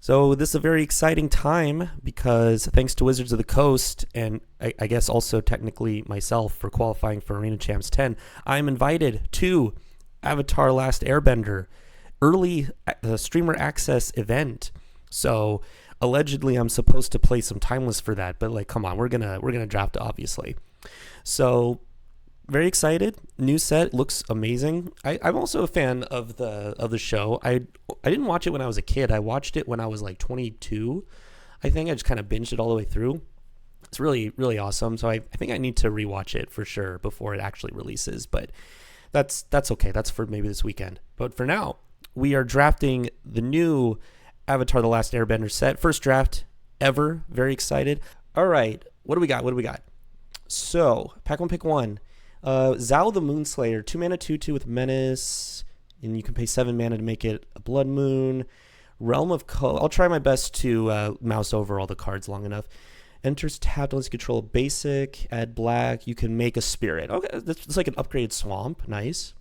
So this is a very exciting time because thanks to Wizards of the Coast and I guess also technically myself for qualifying for Arena Champs 10, I'm invited to Avatar Last Airbender early streamer access event. So allegedly I'm supposed to play some timeless for that, but like come on, we're gonna draft obviously. So very excited. New set looks amazing. I'm also a fan of the show. I didn't watch it when I was a kid. I watched it when I was like 22. I think I just kind of binged it all the way through. It's really awesome. So I think I need to rewatch it for sure before it actually releases. But that's okay. That's for maybe this weekend. But for now, we are drafting the new Avatar: The Last Airbender set. First draft ever. Very excited. All right. What do we got? So pack one, pick one. Zhao the Moonslayer, 2 mana 2/2 with Menace, and you can pay 7 mana to make it a Blood Moon. Realm of I'll try my best to mouse over all the cards long enough. Enters tapped, unless you control a basic, add black, you can make a spirit. Okay, it's like an upgraded swamp, nice.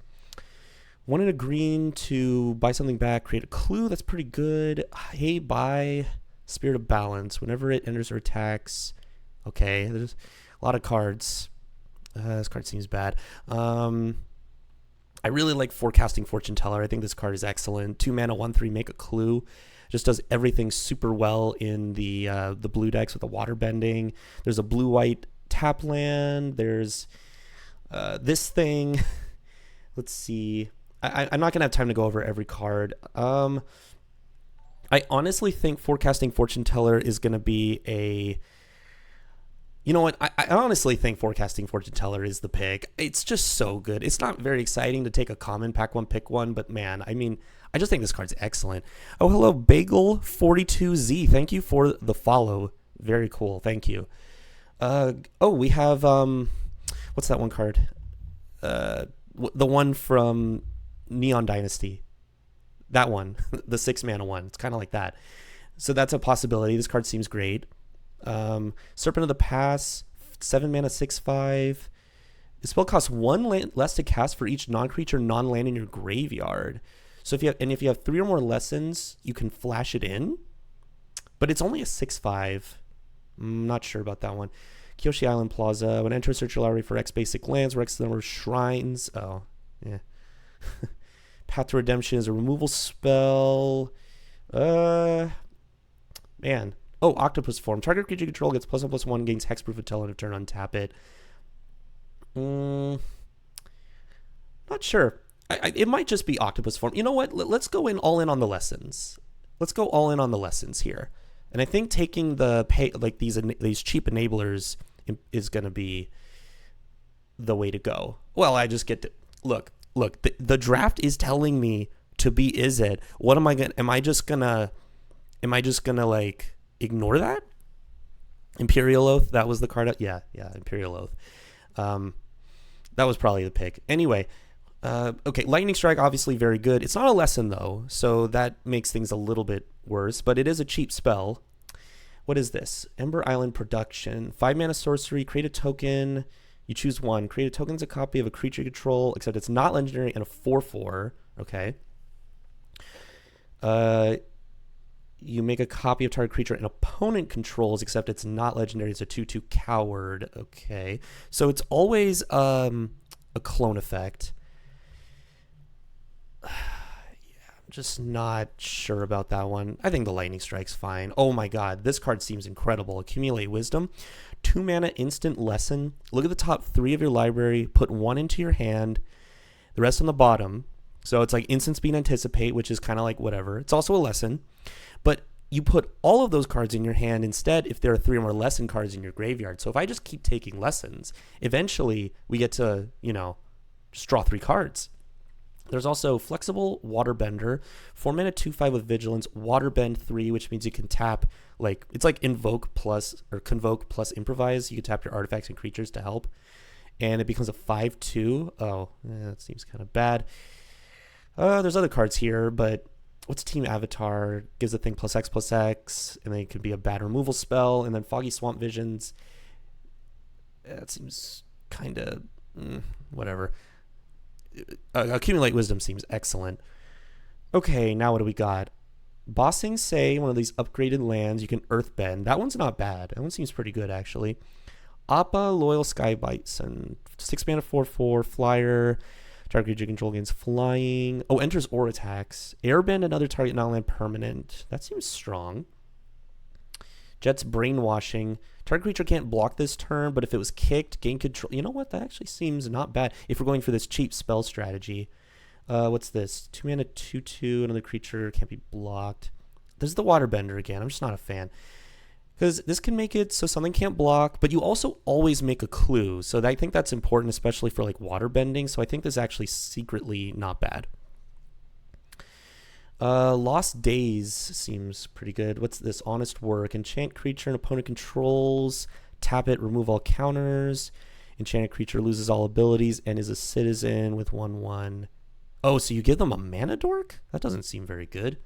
1 and a green to buy something back, create a clue, that's pretty good. Hey, buy Spirit of Balance, whenever it enters or attacks. Okay, there's a lot of cards. This card seems bad. I really like Forecasting Fortune Teller. I think this card is excellent. 2 mana, 1/3, make a clue. Just does everything super well in the blue decks with the water bending. There's a blue-white tap land. There's this thing. Let's see. I'm not going to have time to go over every card. I honestly think Forecasting Fortune Teller is going to be a... You know what? I honestly think Forecasting Fortune Teller is the pick. It's just so good. It's not very exciting to take a common pack one, pick one, but man, I mean, I just think this card's excellent. Oh, hello, Bagel42Z. Thank you for the follow. Very cool. Thank you. We have, what's that one card? The one from Neon Dynasty. That one, the 6 mana one. It's kind of like that. So that's a possibility. This card seems great. Serpent of the Pass, 7 mana, 6/5. The spell costs 1 less to cast for each non-creature, non-land in your graveyard. So if you have 3 or more lessons, you can flash it in. But it's only a 6/5. I'm not sure about that one. Kyoshi Island Plaza. When enter search your library for X basic lands or X number of shrines. Oh, yeah. Path to Redemption is a removal spell. Man. Oh, Octopus Form. Target creature you control gets +1/+1, gains Hexproof until end of turn, untap it. Not sure. It might just be Octopus Form. You know what? Let's go all in on the lessons. Let's go all in on the lessons here. And I think taking these cheap enablers is going to be the way to go. Well, I just get to... Look, the draft is telling me to be Izzet. What am I going to... Am I just going to like... ignore that? Imperial Oath, that was the card. Yeah, Imperial Oath. That was probably the pick. Anyway, okay, Lightning Strike, obviously very good. It's not a lesson, though, so that makes things a little bit worse, but it is a cheap spell. What is this? Ember Island Production. 5 mana sorcery, create a token. You choose one. Create a token as a copy of a creature you control, except it's not legendary, and a 4/4. Okay. You make a copy of target creature an opponent controls, except it's not legendary. It's a 2/2 coward. Okay. So it's always a clone effect. Yeah, I'm just not sure about that one. I think the Lightning Strike's fine. Oh my god, this card seems incredible. Accumulate Wisdom. 2 mana instant lesson. Look at the top 3 of your library. Put 1 into your hand. The rest on the bottom. So it's like instant speed anticipate, which is kind of like whatever. It's also a lesson. But you put all of those cards in your hand instead if there are 3 or more lesson cards in your graveyard. So if I just keep taking lessons, eventually we get to, just draw 3 cards. There's also Flexible Waterbender, 4 mana 2/5 with Vigilance, Waterbend 3, which means you can tap, it's like Convoke plus Improvise. You can tap your artifacts and creatures to help. And it becomes a 5/2. Oh, that seems kind of bad. There's other cards here, but... What's Team Avatar? Gives the thing +X/+X, and then it could be a bad removal spell, and then Foggy Swamp Visions. That seems kind of whatever. Accumulate Wisdom seems excellent. Okay, now what do we got? Bossing Say, one of these upgraded lands, you can Earthbend. That one's not bad. That one seems pretty good, actually. Appa, Loyal Sky Bison. 6 mana 4/4, flyer. Target creature control gains flying. Oh, enters or attacks. Airbend another target non-land permanent. That seems strong. Jet's Brainwashing. Target creature can't block this turn, but if it was kicked, gain control. You know what? That actually seems not bad if we're going for this cheap spell strategy. What's this? 2 mana 2/2. Another creature can't be blocked. There's the Waterbender again. I'm just not a fan. Because this can make it so something can't block, but you also always make a clue. So I think that's important, especially for like water bending. So I think this is actually secretly not bad. Lost Days seems pretty good. What's this? Honest Work. Enchant creature and opponent controls. Tap it, remove all counters. Enchanted creature loses all abilities and is a citizen with 1/1. Oh, so you give them a mana dork? That doesn't seem very good.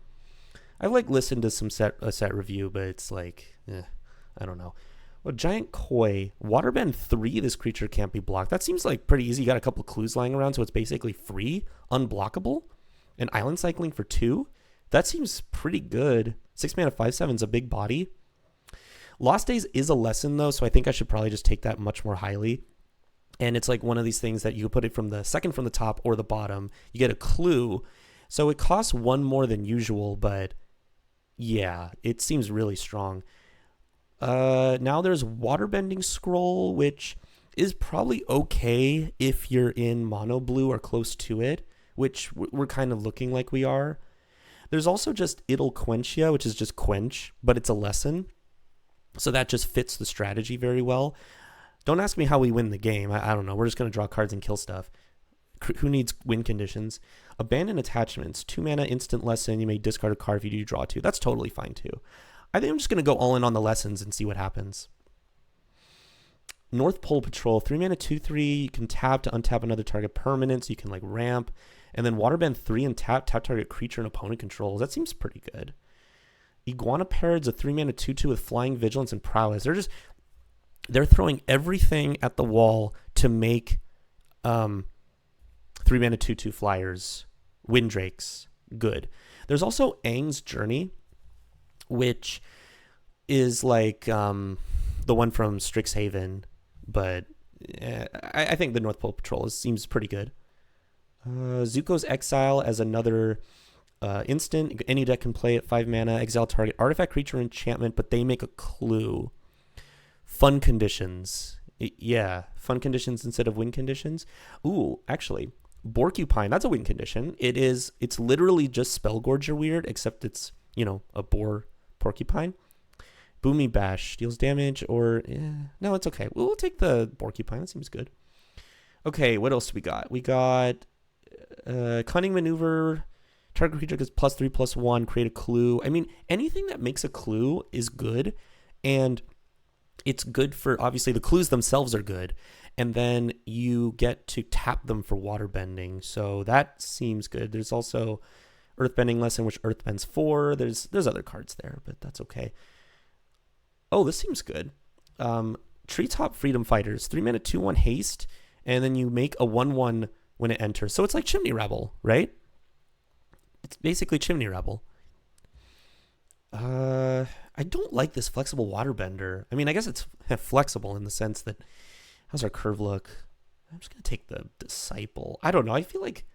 I've like listened to some set review, but it's like, I don't know. Well, Giant Koi, Waterbend 3, this creature can't be blocked. That seems like pretty easy. You got a couple of clues lying around, so it's basically free, unblockable. And Island Cycling for 2? That seems pretty good. 6 mana 5/7 is a big body. Lost Days is a lesson, though, so I think I should probably just take that much more highly. And it's like one of these things that you can put it from the second from the top or the bottom. You get a clue. So it costs 1 more than usual, but yeah, it seems really strong. Now there's Waterbending Scroll, which is probably okay if you're in mono blue or close to it, which we're kind of looking like we are. There's also just Idle Quenchia, which is just quench, but it's a lesson. So that just fits the strategy very well. Don't ask me how we win the game. I don't know. We're just going to draw cards and kill stuff. Who needs win conditions? Abandon Attachments. 2 mana instant lesson. You may discard a card if you do draw 2. That's totally fine too. I think I'm just going to go all in on the lessons and see what happens. North Pole Patrol. 3 mana 2/3. You can tap to untap another target permanent, so you can like ramp. And then Waterbend 3 and tap target creature and opponent controls. That seems pretty good. Iguana Parrots, a 3 mana 2/2 with flying, vigilance, and prowess. They're throwing everything at the wall to make 3 mana 2/2 flyers, Windrakes, good. There's also Aang's Journey, which is like the one from Strixhaven, but I think the North Pole Patrol seems pretty good. Zuko's Exile as another instant. Any deck can play it. 5 mana, exile target artifact, creature, enchantment, but they make a clue. Fun conditions. Yeah, fun conditions instead of win conditions. Ooh, actually, Borcupine, that's a win condition. It's literally just Spellgorger weird, except it's, a porcupine. Boomy Bash deals damage or... no, it's okay. We'll take the Borcupine. That seems good. Okay, what else do we got? We got Cunning Maneuver. Target creature gets +3/+1. Create a clue. I mean, anything that makes a clue is good. And it's good for... Obviously, the clues themselves are good. And then you get to tap them for waterbending. So that seems good. There's also Earthbending Lesson, which Earthbends 4. There's other cards there, but that's okay. Oh, this seems good. Treetop Freedom Fighters, 3 mana 2/1 haste, and then you make a 1/1 when it enters. So it's like Chimney Rebel, right? It's basically Chimney Rebel. I don't like this flexible waterbender. I mean, I guess it's flexible in the sense that, how's our curve look? I'm just going to take the Disciple. I don't know. I feel like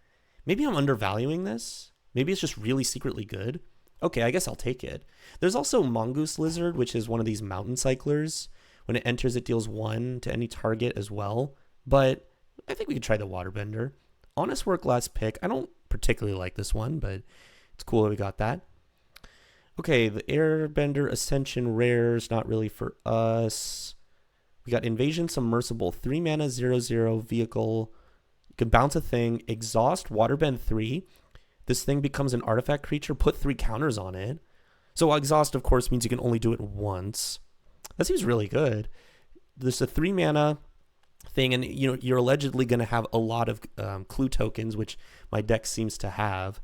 maybe I'm undervaluing this. Maybe it's just really secretly good. Okay, I guess I'll take it. There's also Mongoose Lizard, which is one of these mountain cyclers. When it enters, it deals 1 to any target as well. But I think we could try the Waterbender. Honest Work, last pick. I don't particularly like this one, but it's cool that we got that. Okay, the Airbender Ascension rares, not really for us. We got Invasion Submersible, 3 mana 0/0 vehicle. You can bounce a thing, exhaust, Waterbend 3. This thing becomes an artifact creature, put 3 counters on it. So exhaust, of course, means you can only do it once. That seems really good. There's a 3 mana thing, and you're allegedly going to have a lot of clue tokens, which my deck seems to have.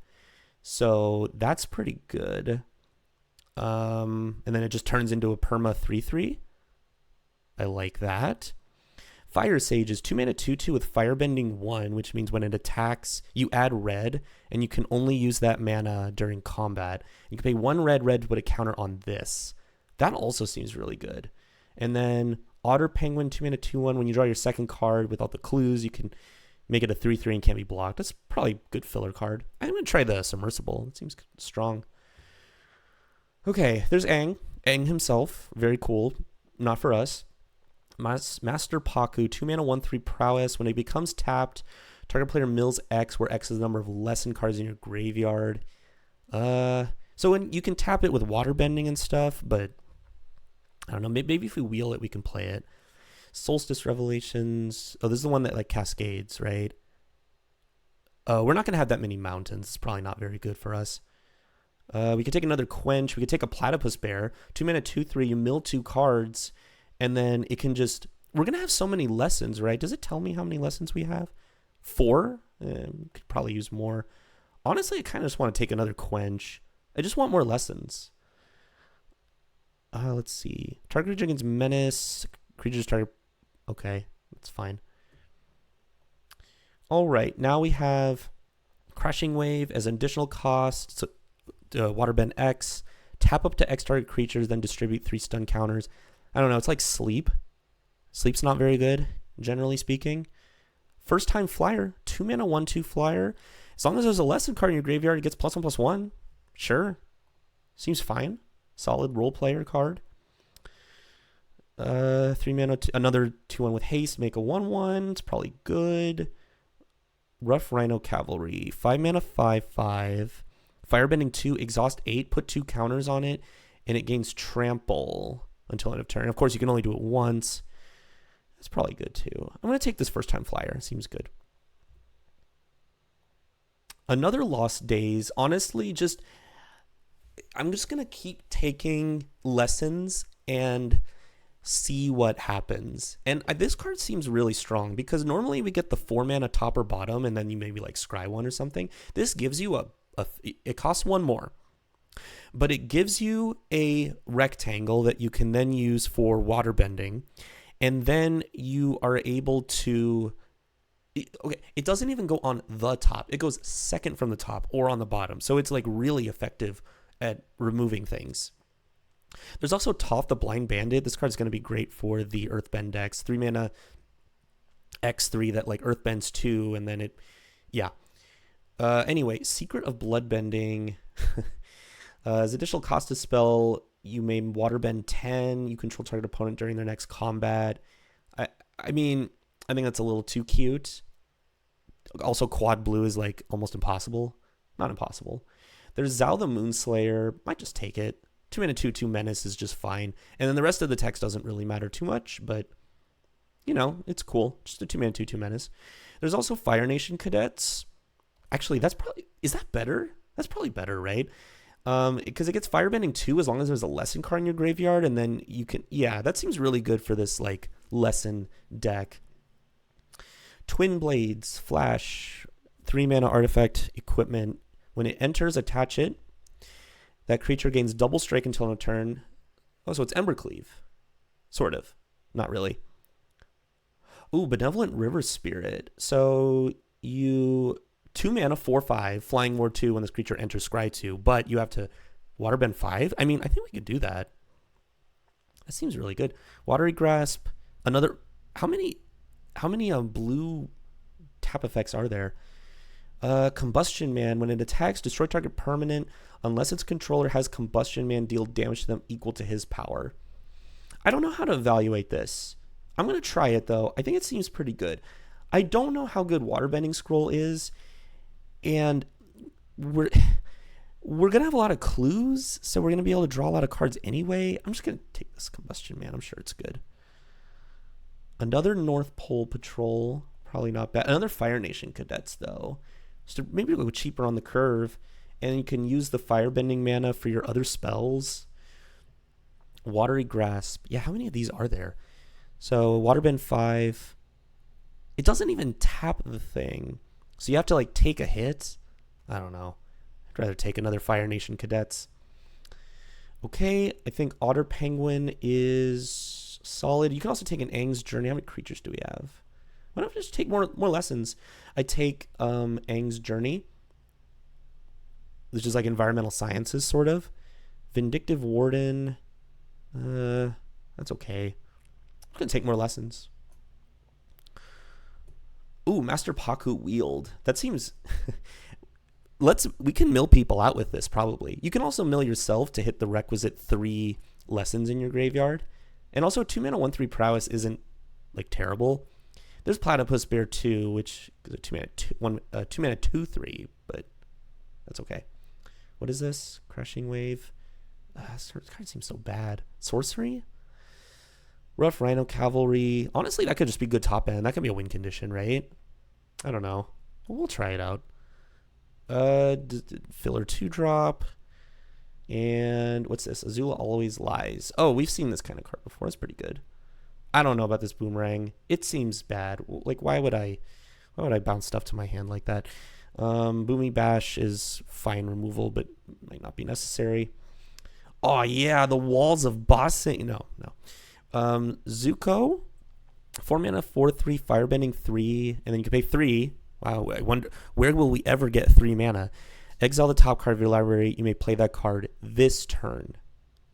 So that's pretty good. And then it just turns into a perma 3/3. I like that. Fire Sage is 2 mana 2/2 with Firebending 1, which means when it attacks, you add red, and you can only use that mana during combat. You can pay 1 red to put a counter on this. That also seems really good. And then Otter Penguin, 2 mana 2/1. When you draw your second card without the clues, you can make it a 3/3 and can't be blocked. That's probably a good filler card. I'm going to try the Submersible. It seems strong. Okay, there's Aang. Aang himself. Very cool. Not for us. Master Paku, 2 mana 1/3 prowess. When it becomes tapped, target player mills X, where X is the number of lessened cards in your graveyard. So when you can tap it with waterbending and stuff, but I don't know. Maybe if we wheel it, we can play it. Solstice Revelations. Oh, this is the one that like cascades, right? We're not going to have that many mountains. It's probably not very good for us. We could take another Quench. We could take a Platypus Bear. 2 mana 2/3. You mill 2 cards, and then it can just... We're going to have so many lessons, right? Does it tell me how many lessons we have? 4? Could probably use more. Honestly, I kind of just want to take another Quench. I just want more lessons. Let's see. Target creature against menace. Creatures target... Okay, that's fine. All right, now we have Crashing Wave as an additional cost. So, Waterbend X. Tap up to X target creatures, then distribute 3 stun counters. I don't know, it's like Sleep. Sleep's not very good, generally speaking. First time flyer. 2 mana 1/2 flyer. As long as there's a lesson card in your graveyard, it gets +1/+1. Sure. Seems fine. Solid role player card. 3 mana, another 2/1 with haste, make a 1/1. It's probably good. Rough Rhino Cavalry, 5 mana 5/5. Firebending 2, exhaust 8, put 2 counters on it, and it gains trample until end of turn. Of course, you can only do it once. That's probably good too. I'm going to take this first time flyer. Seems good. Another Lost Days. Honestly, I'm just going to keep taking lessons and see what happens. And this card seems really strong because normally we get the 4 mana top or bottom and then you maybe like scry 1 or something. This gives you it costs 1 more, but it gives you a rectangle that you can then use for waterbending, and then you are able to... Okay, it doesn't even go on the top. It goes second from the top or on the bottom. So it's like really effective at removing things. There's also Toph the Blind Bandit. This card's going to be great for the Earthbend decks. 3 mana X3 that like Earthbends 2, and then it... Yeah. Anyway, Secret of Bloodbending. As additional cost to spell, you may waterbend 10. You control target opponent during their next combat. I mean, I think that's a little too cute. Also, quad blue is like almost impossible. Not impossible. There's Zhao the Moonslayer. Might just take it. 2 mana 2/2 menace is just fine. And then the rest of the text doesn't really matter too much, but you know, it's cool. Just a 2 mana 2/2 menace. There's also Fire Nation Cadets. Actually, that's probably... Is that better? That's probably better, right? Because it gets Firebending 2 as long as there's a lesson card in your graveyard, and then you can... Yeah, that seems really good for this like lesson deck. Twin Blades, Flash, 3 mana artifact equipment. When it enters, attach it. That creature gains double strike until end of turn. Oh, so it's Embercleave. Sort of. Not really. Ooh, Benevolent River Spirit. So you... 2 mana 4/5, Flying Ward 2 when this creature enters Scry 2, but you have to Waterbend 5? I mean, I think we could do that. That seems really good. Watery Grasp, another... How many blue tap effects are there? Combustion Man. When it attacks, destroy target permanent unless its controller has Combustion Man deal damage to them equal to his power. I don't know how to evaluate this. I'm going to try it, though. I think it seems pretty good. I don't know how good Waterbending Scroll is, and we're going to have a lot of clues, so we're going to be able to draw a lot of cards anyway. I'm just going to take this Combustion Man. I'm sure it's good. Another North Pole Patrol. Probably not bad. Another Fire Nation Cadets, though. So maybe go cheaper on the curve, and you can use the Firebending mana for your other spells. Watery Grasp. Yeah, how many of these are there? So Waterbend 5. It doesn't even tap the thing. So you have to like take a hit. I don't know. I'd rather take another Fire Nation Cadets. Okay, I think Otter Penguin is solid. You can also take an Aang's Journey. How many creatures do we have? Why don't I just take more lessons? I take Aang's Journey, which is like environmental sciences, sort of. Vindictive Warden. That's okay. I'm going to take more lessons. Ooh, Master Paku Wield. That seems... we can mill people out with this, probably. You can also mill yourself to hit the requisite 3 lessons in your graveyard. And also, 2 mana 1/3 prowess isn't, like, terrible. There's Platypus Bear 2, which is a 2 mana 2/3, but that's okay. What is this? Crushing Wave. This card seems so bad. Sorcery? Rough Rhino Cavalry. Honestly, that could just be good top end. That could be a win condition, right? I don't know. We'll try it out. Filler 2-drop. And what's this? Azula Always Lies. Oh, we've seen this kind of card before. It's pretty good. I don't know about this Boomerang. It seems bad. Like, why would I bounce stuff to my hand like that? Boomy Bash is fine removal, but might not be necessary. Oh, yeah, the Walls of Bossing. No. Zuko, 4 mana, 4/3, Firebending 3, and then you can pay 3. Wow, I wonder, where will we ever get 3 mana? Exile the top card of your library. You may play that card this turn.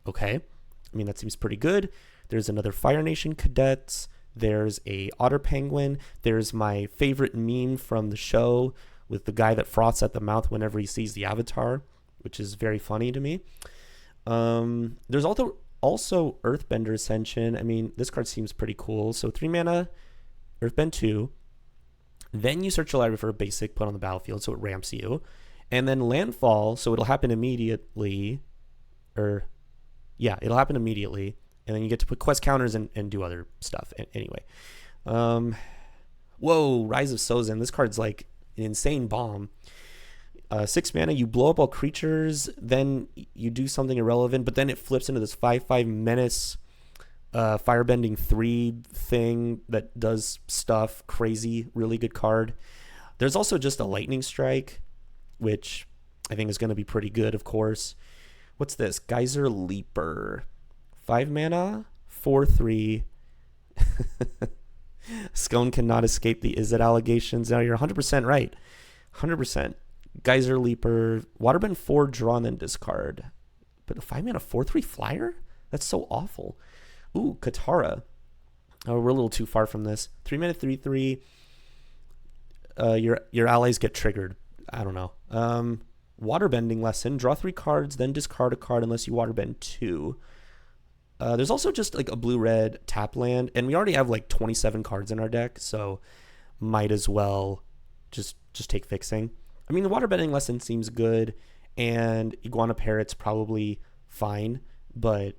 Okay, I mean, that seems pretty good. There's another Fire Nation Cadets. There's a Otter Penguin. There's my favorite meme from the show with the guy that froths at the mouth whenever he sees the Avatar, which is very funny to me. There's also Earthbender Ascension. I mean, this card seems pretty cool. So 3 mana, Earthbend 2. Then you search your library for a basic, put on the battlefield, so it ramps you. And then Landfall, so it'll happen immediately. It'll happen immediately. And then you get to put quest counters and do other stuff. Anyway. Whoa, Rise of Sozin. This card's like an insane bomb. 6 mana, you blow up all creatures, then you do something irrelevant, but then it flips into this 5/5 menace Firebending 3 thing that does stuff. Crazy, really good card. There's also just a Lightning Strike, which I think is going to be pretty good, of course. What's this? Geyser Leaper. 5 mana, 4/3. Scone cannot escape the Izzet allegations. Now you're 100% right. 100%. Geyser Leaper, Waterbend 4, draw and then discard. But a 5 mana 4/3 flyer? That's so awful. Ooh, Katara. Oh, we're a little too far from this. 3 mana 3/3. Your allies get triggered. I don't know. Waterbending lesson. Draw 3 cards, then discard a card unless you waterbend 2. There's also just like a blue-red tap land, and we already have like 27 cards in our deck, so might as well just take fixing. I mean, the waterbending lesson seems good, and Iguana Parrot's probably fine, but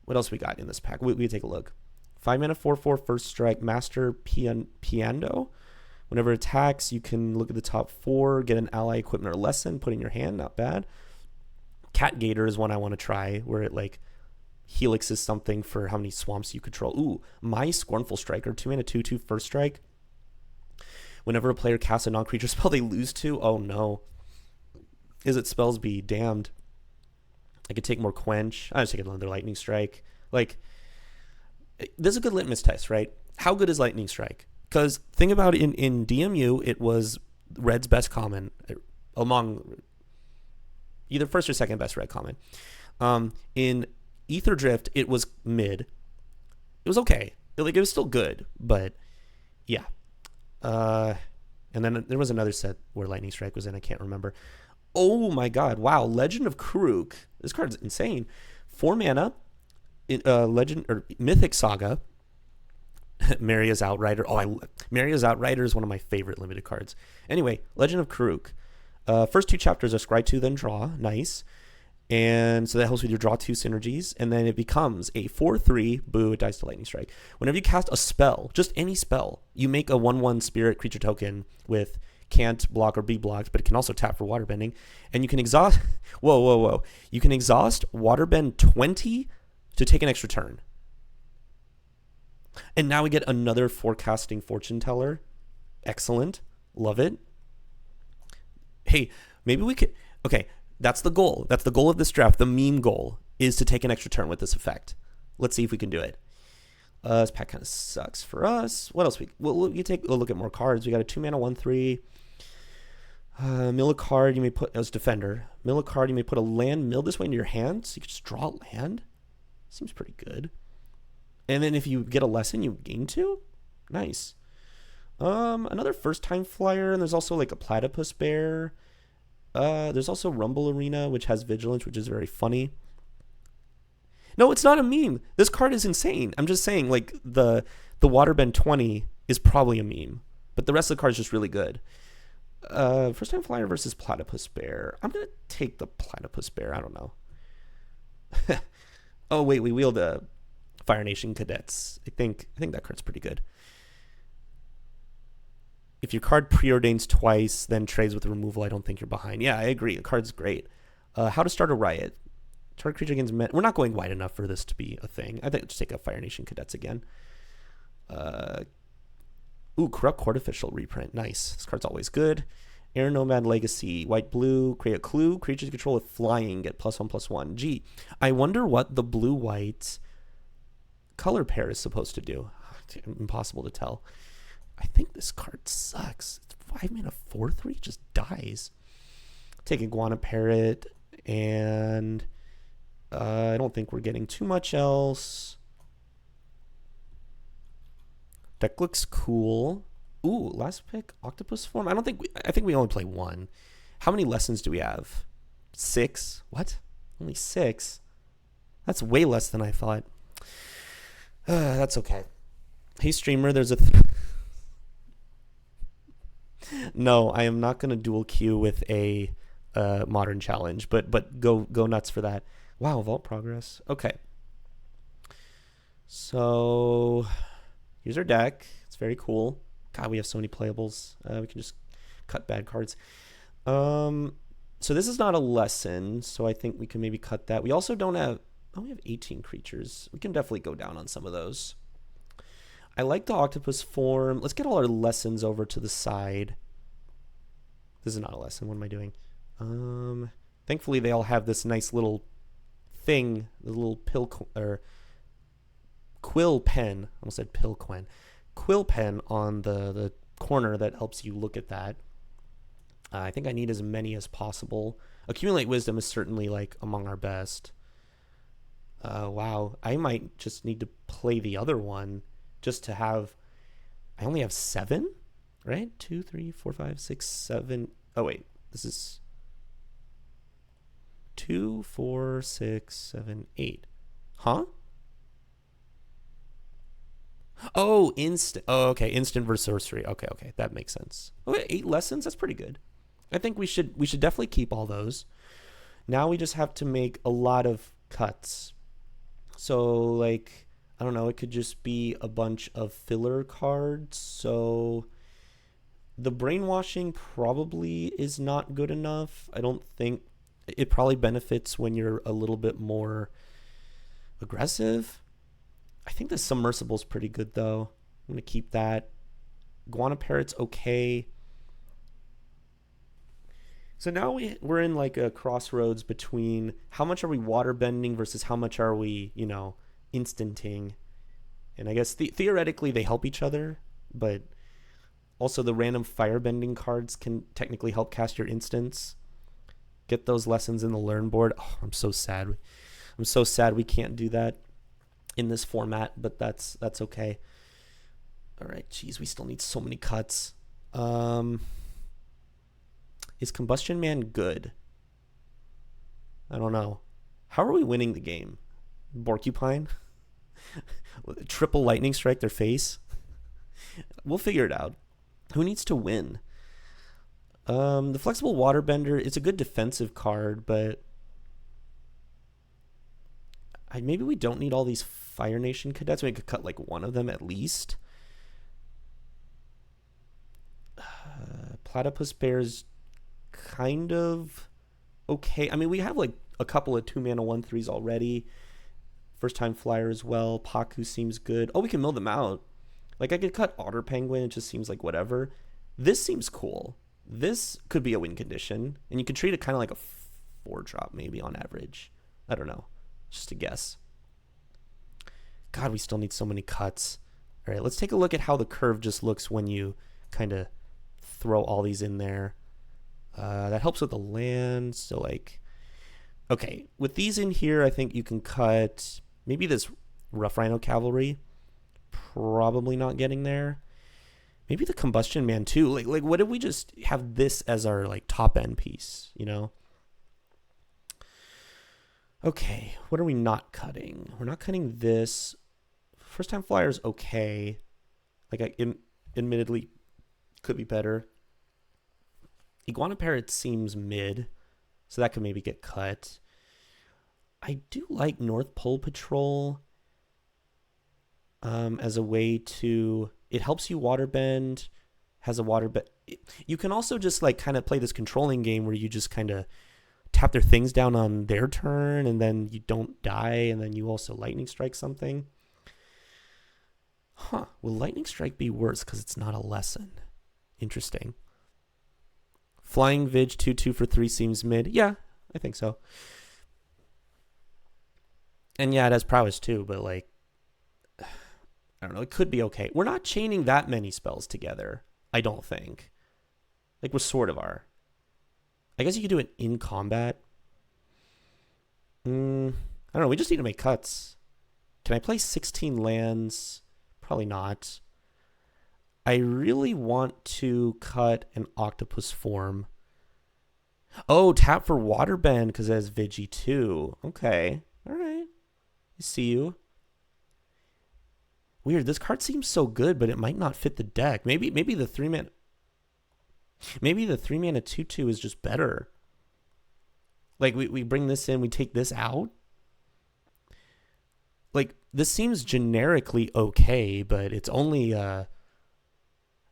what else we got in this pack? We take a look. 5 mana 4/4 first strike, Master Piando. Whenever it attacks, you can look at the top 4, get an ally equipment or lesson, put in your hand, not bad. Cat Gator is one I want to try, where it like helixes something for how many swamps you control. Ooh, My Scornful Striker, 2 mana 2/2 first strike. Whenever a player casts a non-creature spell, they lose 2. Oh no. Izzet Spells be damned. I could take more Quench. I just take another Lightning Strike. Like, this is a good litmus test, right? How good is Lightning Strike? Because think about it, in DMU, it was Red's best common among either first or second best red common. In Ether Drift, it was mid. It was okay. It was still good, but yeah. And then there was another set where Lightning Strike was in. I can't remember. Oh my god! Wow, Legend of Karuk. This card's insane. 4 mana. Legend or Mythic Saga. Maria's Outrider. Maria's Outrider is one of my favorite limited cards. Anyway, Legend of Karuk. First 2 chapters are scry 2, then draw. Nice. And so that helps with your draw 2 synergies. And then it becomes a 4/3. Boo, it dies to Lightning Strike. Whenever you cast a spell, just any spell, you make a 1/1 spirit creature token with can't block or be blocked, but it can also tap for waterbending. And you can exhaust. Whoa. You can exhaust waterbend 20 to take an extra turn. And now we get another forecasting fortune teller. Excellent. Love it. Hey, maybe we could. Okay. That's the goal. That's the goal of this draft. The meme goal is to take an extra turn with this effect. Let's see if we can do it. This pack kind of sucks for us. What else? We'll take a look at more cards. We got a 2-mana 1/3. Mill a card, you may put as defender. Mill a card, you may put a land mill this way into your hand, so you can just draw a land. Seems pretty good. And then if you get a lesson, you gain 2. Nice. Another first time flyer, and there's also like a platypus bear. There's also Rumble Arena, which has vigilance, which is very funny. No, it's not a meme. This card is insane. I'm just saying, like the Waterbend 20 is probably a meme, but the rest of the card is just really good. First time flyer versus platypus bear. I'm gonna take the platypus bear. I don't know. Oh wait, we wield a Fire Nation cadets. I think that card's pretty good. If your card preordains twice, then trades with removal, I don't think you're behind. Yeah, I agree. The card's great. How to start a riot. Target creature against men. We're not going wide enough for this to be a thing. I think I'll just take a Fire Nation cadets again. Corrupt Court Official reprint. Nice. This card's always good. Air Nomad Legacy. White, blue. Create a clue. Creatures you control with flying get +1/+1. Gee, I wonder what the blue-white color pair is supposed to do. Impossible to tell. I think this card sucks. It's 5 mana 4/3. Just dies. Take Iguana Parrot. And I don't think we're getting too much else. Deck looks cool. Ooh, last pick, Octopus Form. I think we only play 1. How many lessons do we have? 6? What? Only 6? That's way less than I thought. That's okay. Hey, streamer, there's a... No, I am not going to dual queue with a modern challenge, but go nuts for that. Wow, Vault Progress. Okay. So... here's our deck. It's very cool. God, we have so many playables. We can just cut bad cards. So this is not a lesson, so I think we can maybe cut that. We also don't have... oh, we have 18 creatures. We can definitely go down on some of those. I like the Octopus Form. Let's get all our lessons over to the side. This is not a lesson. What am I doing? Thankfully, they all have this nice little thing, the little quill pen. I almost said Pilquen. Quill pen on the corner that helps you look at that. I think I need as many as possible. Accumulate Wisdom is certainly like among our best. Wow, I might just need to play the other one just to have... I only have 7, right? 2, 3, 4, 5, 6, 7. Oh wait, this is 2, 4, 6, 7, 8. Huh? Oh, instant. Oh, okay. Instant versus sorcery. Okay. That makes sense. Okay, 8 lessons. That's pretty good. I think we should definitely keep all those. Now we just have to make a lot of cuts. So, like, I don't know. It could just be a bunch of filler cards. So the brainwashing probably is not good enough. I don't think it probably benefits when you're a little bit more aggressive. I think the Submersible's pretty good, though. I'm going to keep that. Iguana Parrot's okay. So now we're in like a crossroads between how much are we waterbending versus how much are we, instanting. And I guess theoretically they help each other, but also the random firebending cards can technically help cast your instants. Get those lessons in the learn board. Oh, I'm so sad. I'm so sad we can't do that in this format, but that's okay. All right, geez, we still need so many cuts. Is Combustion Man good? I don't know. How are we winning the game? Borcupine? Triple lightning strike their face? We'll figure it out. Who needs to win? The Flexible Waterbender, it's a good defensive card, but maybe we don't need all these Fire Nation cadets. We could cut like one of them at least. Platypus Bear's kind of okay. I mean, we have like a couple of 2-mana 1/3s already. First time flyer as well. Paku seems good. Oh, we can mill them out. Like I could cut Otter Penguin. It just seems like whatever. This seems cool. This could be a win condition, and you could treat it kind of like a 4-drop maybe on average. I don't know. Just a guess. God, we still need so many cuts. All right, let's take a look at how the curve just looks when you kind of throw all these in there. That helps with the land. So like, okay, with these in here, I think you can cut maybe this Rough Rhino Cavalry. Probably not getting there. Maybe the Combustion Man too. Like what if we just have this as our like top end piece, you know? Okay, what are we not cutting? We're not cutting this. First time flyer is okay. Like admittedly could be better. Iguana Parrot seems mid, so that could maybe get cut. I do like North Pole Patrol as a way to, it helps you waterbend, has a waterbend. You can also just like kind of play this controlling game where you just kind of tap their things down on their turn and then you don't die and then you also lightning strike something. Huh, will lightning strike be worse because it's not a lesson? Interesting. Flying Vig 2/2 for 3 seems mid. Yeah, I think so. And yeah, it has prowess too, but like, I don't know, it could be okay. We're not chaining that many spells together, I don't think. Like we sort of are. I guess you could do it in combat. I don't know, we just need to make cuts. Can I play 16 lands? Probably not. I really want to cut an octopus form. Oh, tap for waterbend because it has Vigi too. Okay. All right. I see you. Weird. This card seems so good, but it might not fit the deck. Maybe the 3-mana. Maybe the 3-mana 2/2 is just better. Like we bring this in, we take this out. Like this seems generically okay, but it's only I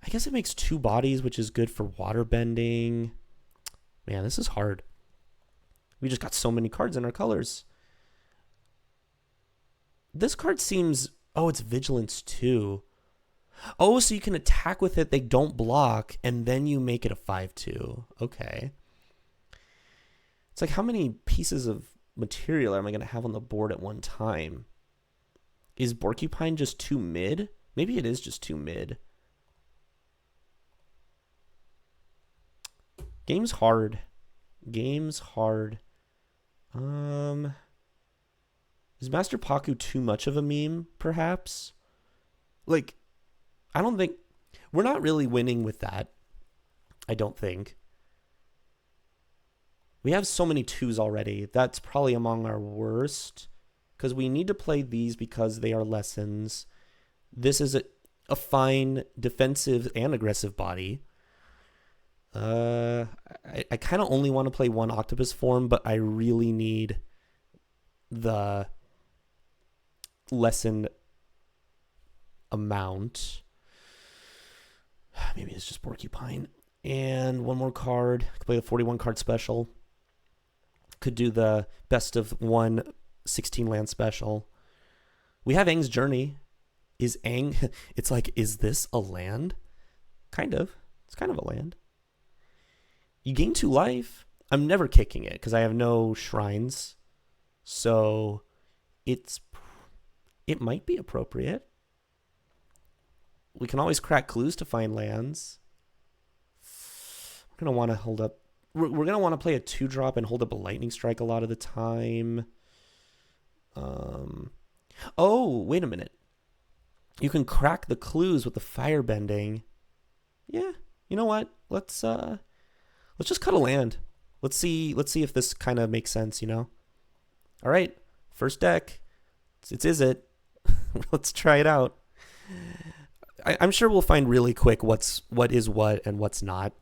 guess it makes 2 bodies, which is good for water bending. Man, this is hard. We just got so many cards in our colors. This card seems, oh, it's Vigilance too. Oh, so you can attack with it, they don't block, and then you make it a 5/2. Okay. It's like, how many pieces of material am I going to have on the board at one time? Is Porcupine just too mid? Maybe it is just too mid. Game's hard. Game's hard. Is Master Paku too much of a meme, perhaps? Like, I don't think... We're not really winning with that. I don't think. We have so many 2s already. That's probably among our worst. Because we need to play these because they are lessons. This is a fine defensive and aggressive body. I kind of only want to play one octopus form, but I really need the lesson amount. Maybe it's just Porcupine. And one more card. Could play the 41 card special. Could do the best of 1 16 land special. We have Aang's Journey. Is Aang... It's like, is this a land? Kind of. It's kind of a land. You gain 2 life. I'm never kicking it because I have no shrines. So it might be appropriate. We can always crack clues to find lands. We're going to want to hold up. We're going to want to play a 2-drop and hold up a lightning strike a lot of the time. Oh, wait a minute. You can crack the clues with the fire bending. Yeah, you know what? Let's just cut a land. Let's see if this kind of makes sense, you know? All right, first deck. Is it? Let's try it out. I'm sure we'll find really quick what is what and what's not.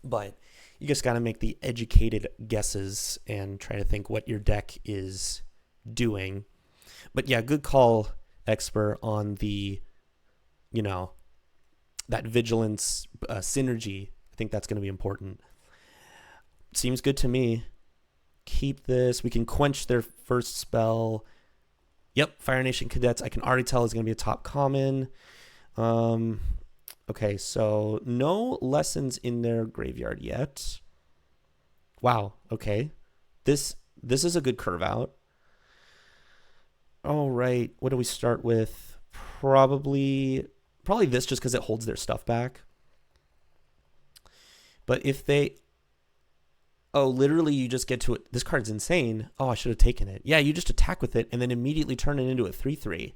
But you just got to make the educated guesses and try to think what your deck is doing. But yeah, good call, Expert, on the, you know, that vigilance synergy. I think that's going to be important. Seems good to me. Keep this. We can quench their first spell. Yep, Fire Nation Cadets, I can already tell is going to be a top common. Okay, so no lessons in their graveyard yet. Wow, okay. This is a good curve out. All right, what do we start with? Probably this, just because it holds their stuff back. But if they... Oh, literally you just get to it. This card's insane. Oh, I should have taken it. Yeah, you just attack with it and then immediately turn it into a 3/3.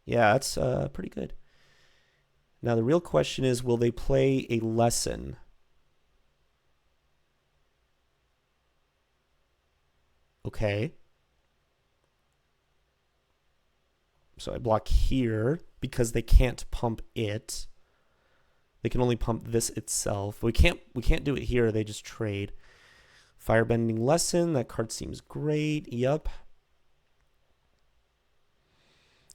Yeah, that's pretty good. Now the real question is, will they play a lesson? Okay. So I block here because they can't pump it. They can only pump this itself. We can't do it here. They just trade. Firebending lesson. That card seems great. Yup.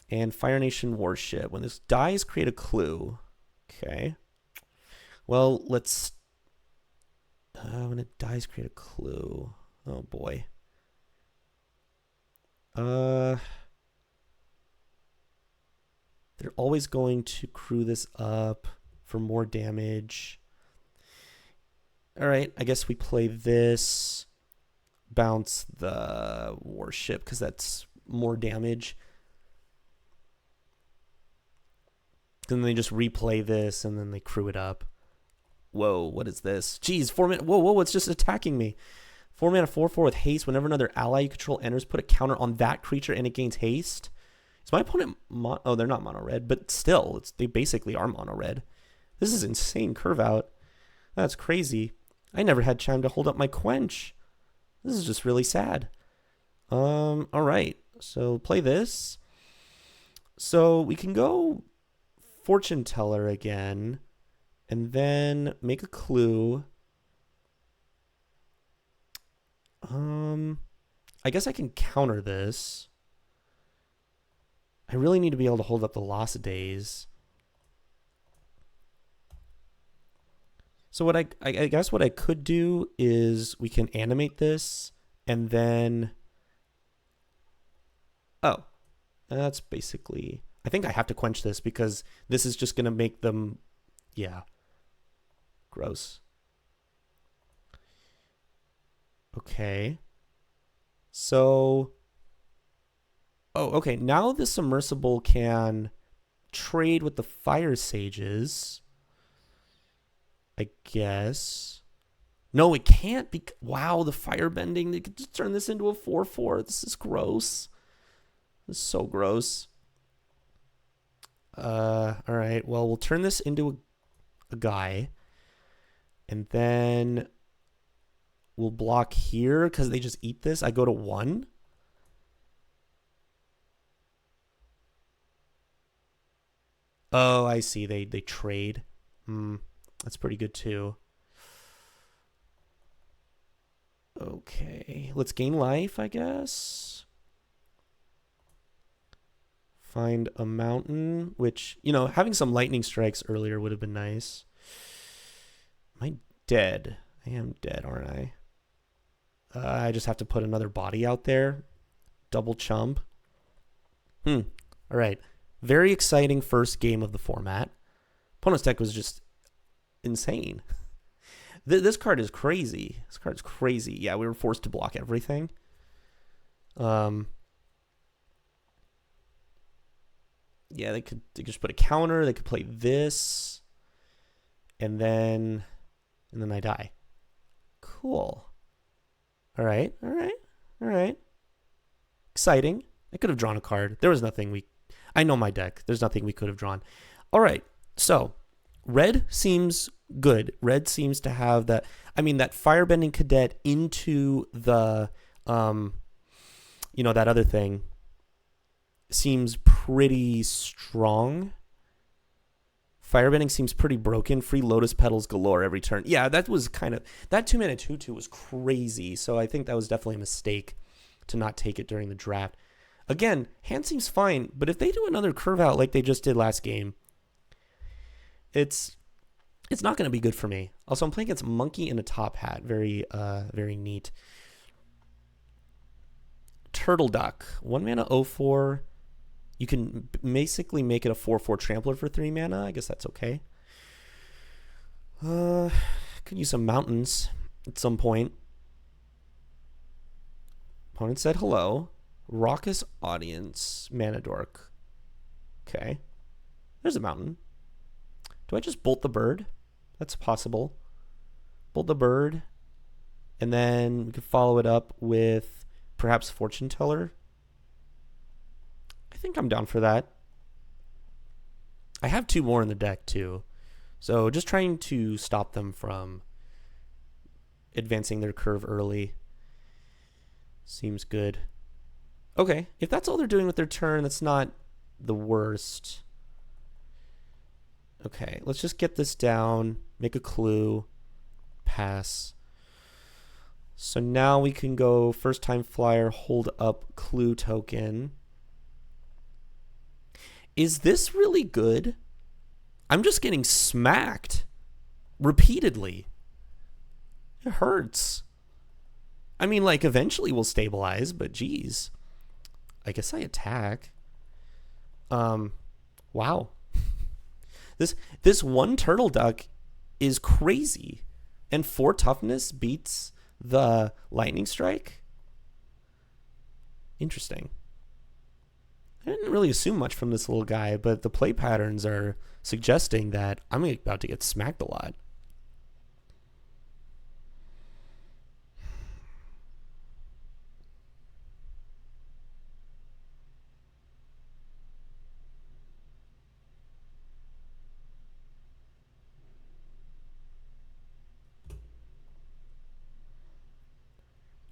And Fire Nation Warship. When this dies, create a clue. Okay. Well, let's... when it dies, create a clue. Oh, boy. They're always going to crew this up for more damage. All right, I guess we play this. Bounce the warship because that's more damage. Then they just replay this and then they crew it up. Whoa, what is this? Jeez, 4 mana. Whoa, it's just attacking me. 4 mana, 4/4 with haste. Whenever another ally you control enters, put a counter on that creature and it gains haste. Is my opponent oh, they're not mono red, but still, they basically are mono red. This is insane curve out. That's crazy. I never had Chime to hold up my Quench. This is just really sad. All right. So play this. So we can go Fortune Teller again, and then make a clue. I guess I can counter this. I really need to be able to hold up the Lost Days. So what I guess what I could do is we can animate this and then... Oh, that's basically... I think I have to quench this because this is just going to make them... Yeah. Gross. Okay. So... Oh, okay. Now the Submersible can trade with the Fire Sages. I guess. No, it can't. Wow, the Firebending. They could just turn this into a 4/4. This is gross. This is so gross. All right. Well, we'll turn this into a guy. And then we'll block here because they just eat this. I go to 1. Oh, I see. They trade. That's pretty good too. Okay. Let's gain life, I guess. Find a mountain, which, you know, having some lightning strikes earlier would have been nice. Am I dead? I am dead, aren't I? I just have to put another body out there. Double chump. All right. Very exciting first game of the format. Opponent's deck was just insane. This card is crazy. This card is crazy. Yeah, we were forced to block everything. Yeah, they could just put a counter. They could play this, and then I die. Cool. All right. Exciting. I could have drawn a card. There was nothing I know my deck. There's nothing we could have drawn. All right. So red seems good. Red seems to have that. I mean, that Firebending Cadet into the, that other thing seems pretty strong. Firebending seems pretty broken. Free Lotus Petals galore every turn. Yeah, that was that 2-mana 2/2 was crazy. So I think that was definitely a mistake to not take it during the draft. Again, hand seems fine, but if they do another curve out like they just did last game, it's not going to be good for me. Also, I'm playing against Monkey in a Top Hat. Very neat. Turtle Duck. 1 mana 0/4. You can basically make it a 4/4 Trampler for 3 mana. I guess that's okay. Could use some mountains at some point. Opponent said hello. Raucous audience, mana dork. Okay. There's a mountain. Do I just bolt the bird? That's possible. Bolt the bird. And then we could follow it up with perhaps Fortune Teller. I think I'm down for that. I have 2 more in the deck too. So just trying to stop them from advancing their curve early seems good. Okay, if that's all they're doing with their turn, that's not the worst. Okay, let's just get this down, make a clue, pass. So now we can go first time flyer, hold up clue token. Is this really good? I'm just getting smacked repeatedly. It hurts. I mean, like, eventually we'll stabilize, but geez. I guess I attack. Wow. This 1 turtle duck is crazy. And 4 toughness beats the lightning strike. Interesting. I didn't really assume much from this little guy, but the play patterns are suggesting that I'm about to get smacked a lot.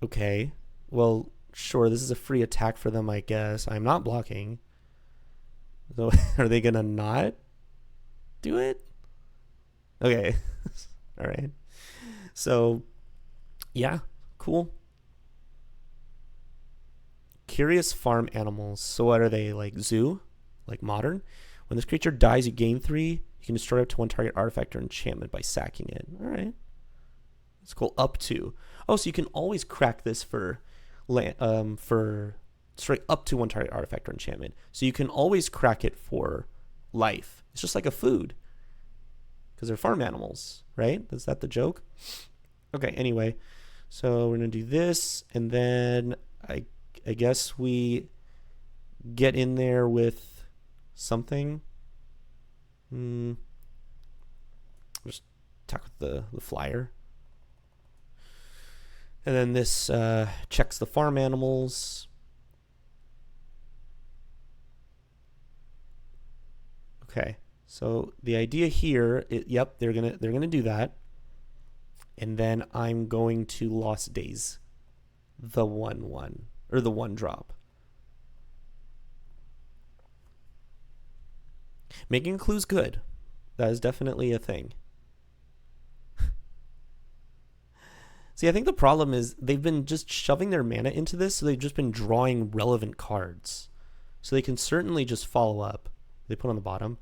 Okay, well, sure, this is a free attack for them, I guess. I'm not blocking. So are they gonna not do it? Okay. All right. So, yeah, cool. Curious farm animals. So what are they, like zoo? Like modern? When this creature dies, you gain 3. You can destroy up to 1 target artifact or enchantment by sacking it. All right. That's cool. Up to. Oh, so you can always crack this for straight up to 1 target artifact or enchantment. So you can always crack it for life. It's just like a food. Because they're farm animals, right? Is that the joke? Okay, anyway. So we're going to do this, and then I guess we get in there with something. Just attack with the flyer. And then this checks the farm animals. Okay, so the idea here, yep, they're gonna do that, and then I'm going to Lost Days, the 1/1 or the 1 drop. Making clues good. That is definitely a thing. See, I think the problem is they've been just shoving their mana into this, so they've just been drawing relevant cards. So they can certainly just follow up. They put on the bottom.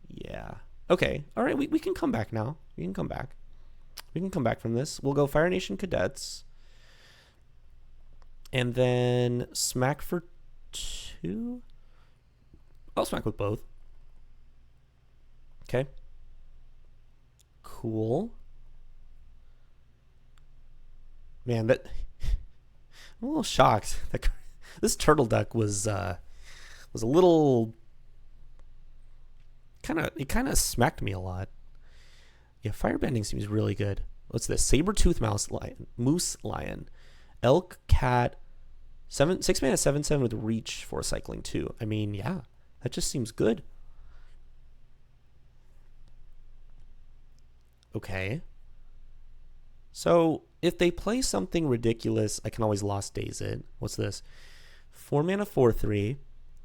Yeah. Okay. All right. We can come back now. We can come back. We can come back from this. We'll go Fire Nation Cadets. And then smack for 2. I'll smack with both. Okay. Cool. Man, I'm a little shocked. This turtle duck was a little it kind of smacked me a lot. Yeah, firebending seems really good. What's this? Saber-tooth moose lion, elk, cat, 6 mana 7/7 with reach for cycling 2. I mean, yeah, that just seems good. Okay. So if they play something ridiculous, I can always Lost Days it. What's this? 4 mana 4/3.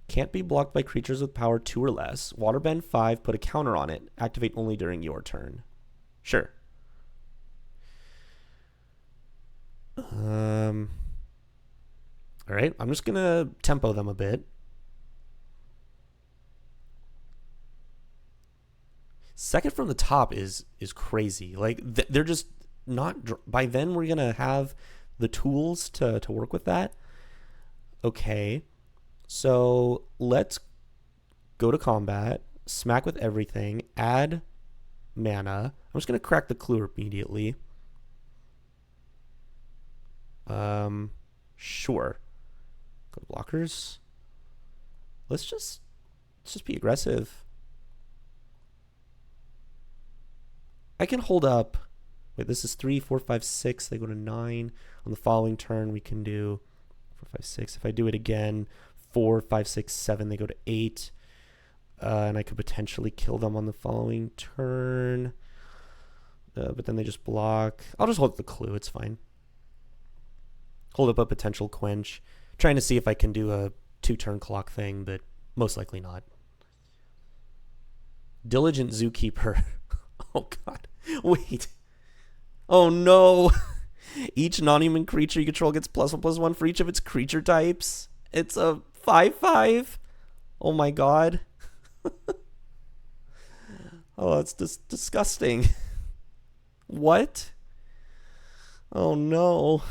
Can't be blocked by creatures with power 2 or less. Waterbend 5, put a counter on it. Activate only during your turn. Sure. All right, I'm just gonna tempo them a bit. Second from the top is crazy. Like they're just not. By then we're gonna have the tools to work with that. Okay, so let's go to combat. Smack with everything. Add mana. I'm just gonna crack the clue immediately. Sure. Go to blockers. Let's just be aggressive. I can hold up. Wait, this is 3, 4, 5, 6. They go to 9. On the following turn, we can do 4, 5, 6. If I do it again, 4, 5, 6, 7. They go to 8. And I could potentially kill them on the following turn. But then they just block. I'll just hold the clue. It's fine. Hold up a potential quench. Trying to see if I can do a 2-turn clock thing, but most likely not. Diligent Zookeeper. Oh, God. Wait. Oh, no. Each non-human creature you control gets +1/+1 for each of its creature types. It's a 5/5. Oh, my God. Oh, that's just disgusting. What? Oh, no.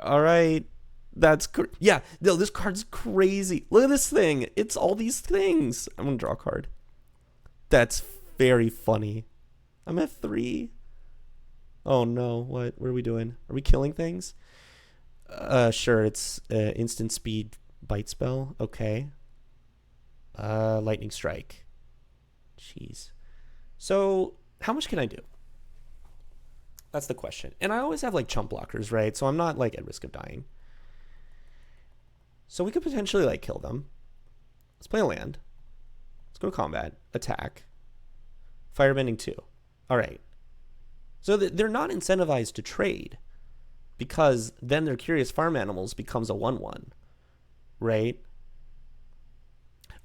All right. Yeah, no, this card's crazy. Look at this thing. It's all these things. I'm going to draw a card. That's very funny. I'm at 3. Oh, no. What are we doing? Are we killing things? Sure. It's instant speed bite spell. Okay. Lightning strike. Jeez. So how much can I do? That's the question. And I always have like chump blockers, right? So I'm not like at risk of dying. So we could potentially like kill them. Let's play a land. Let's go to combat. Attack. Firebending 2. All right. So they're not incentivized to trade because then their Curious Farm Animals becomes a 1/1, right?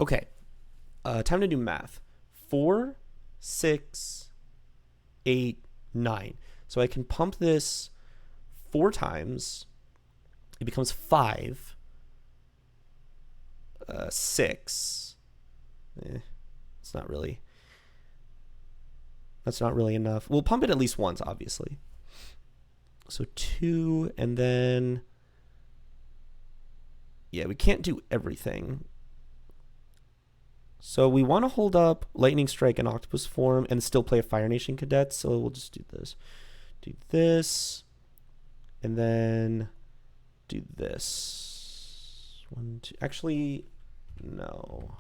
Okay. Time to do math. 4, 6, 8, 9. So I can pump this 4 times. It becomes 5. 6. It's not really. That's not really enough. We'll pump it at least once, obviously. So 2, and then. Yeah, we can't do everything. So we want to hold up Lightning Strike and Octopus Form and still play a Fire Nation Cadet. So we'll just do this. Do this. And then do this. 1, 2. Actually, no.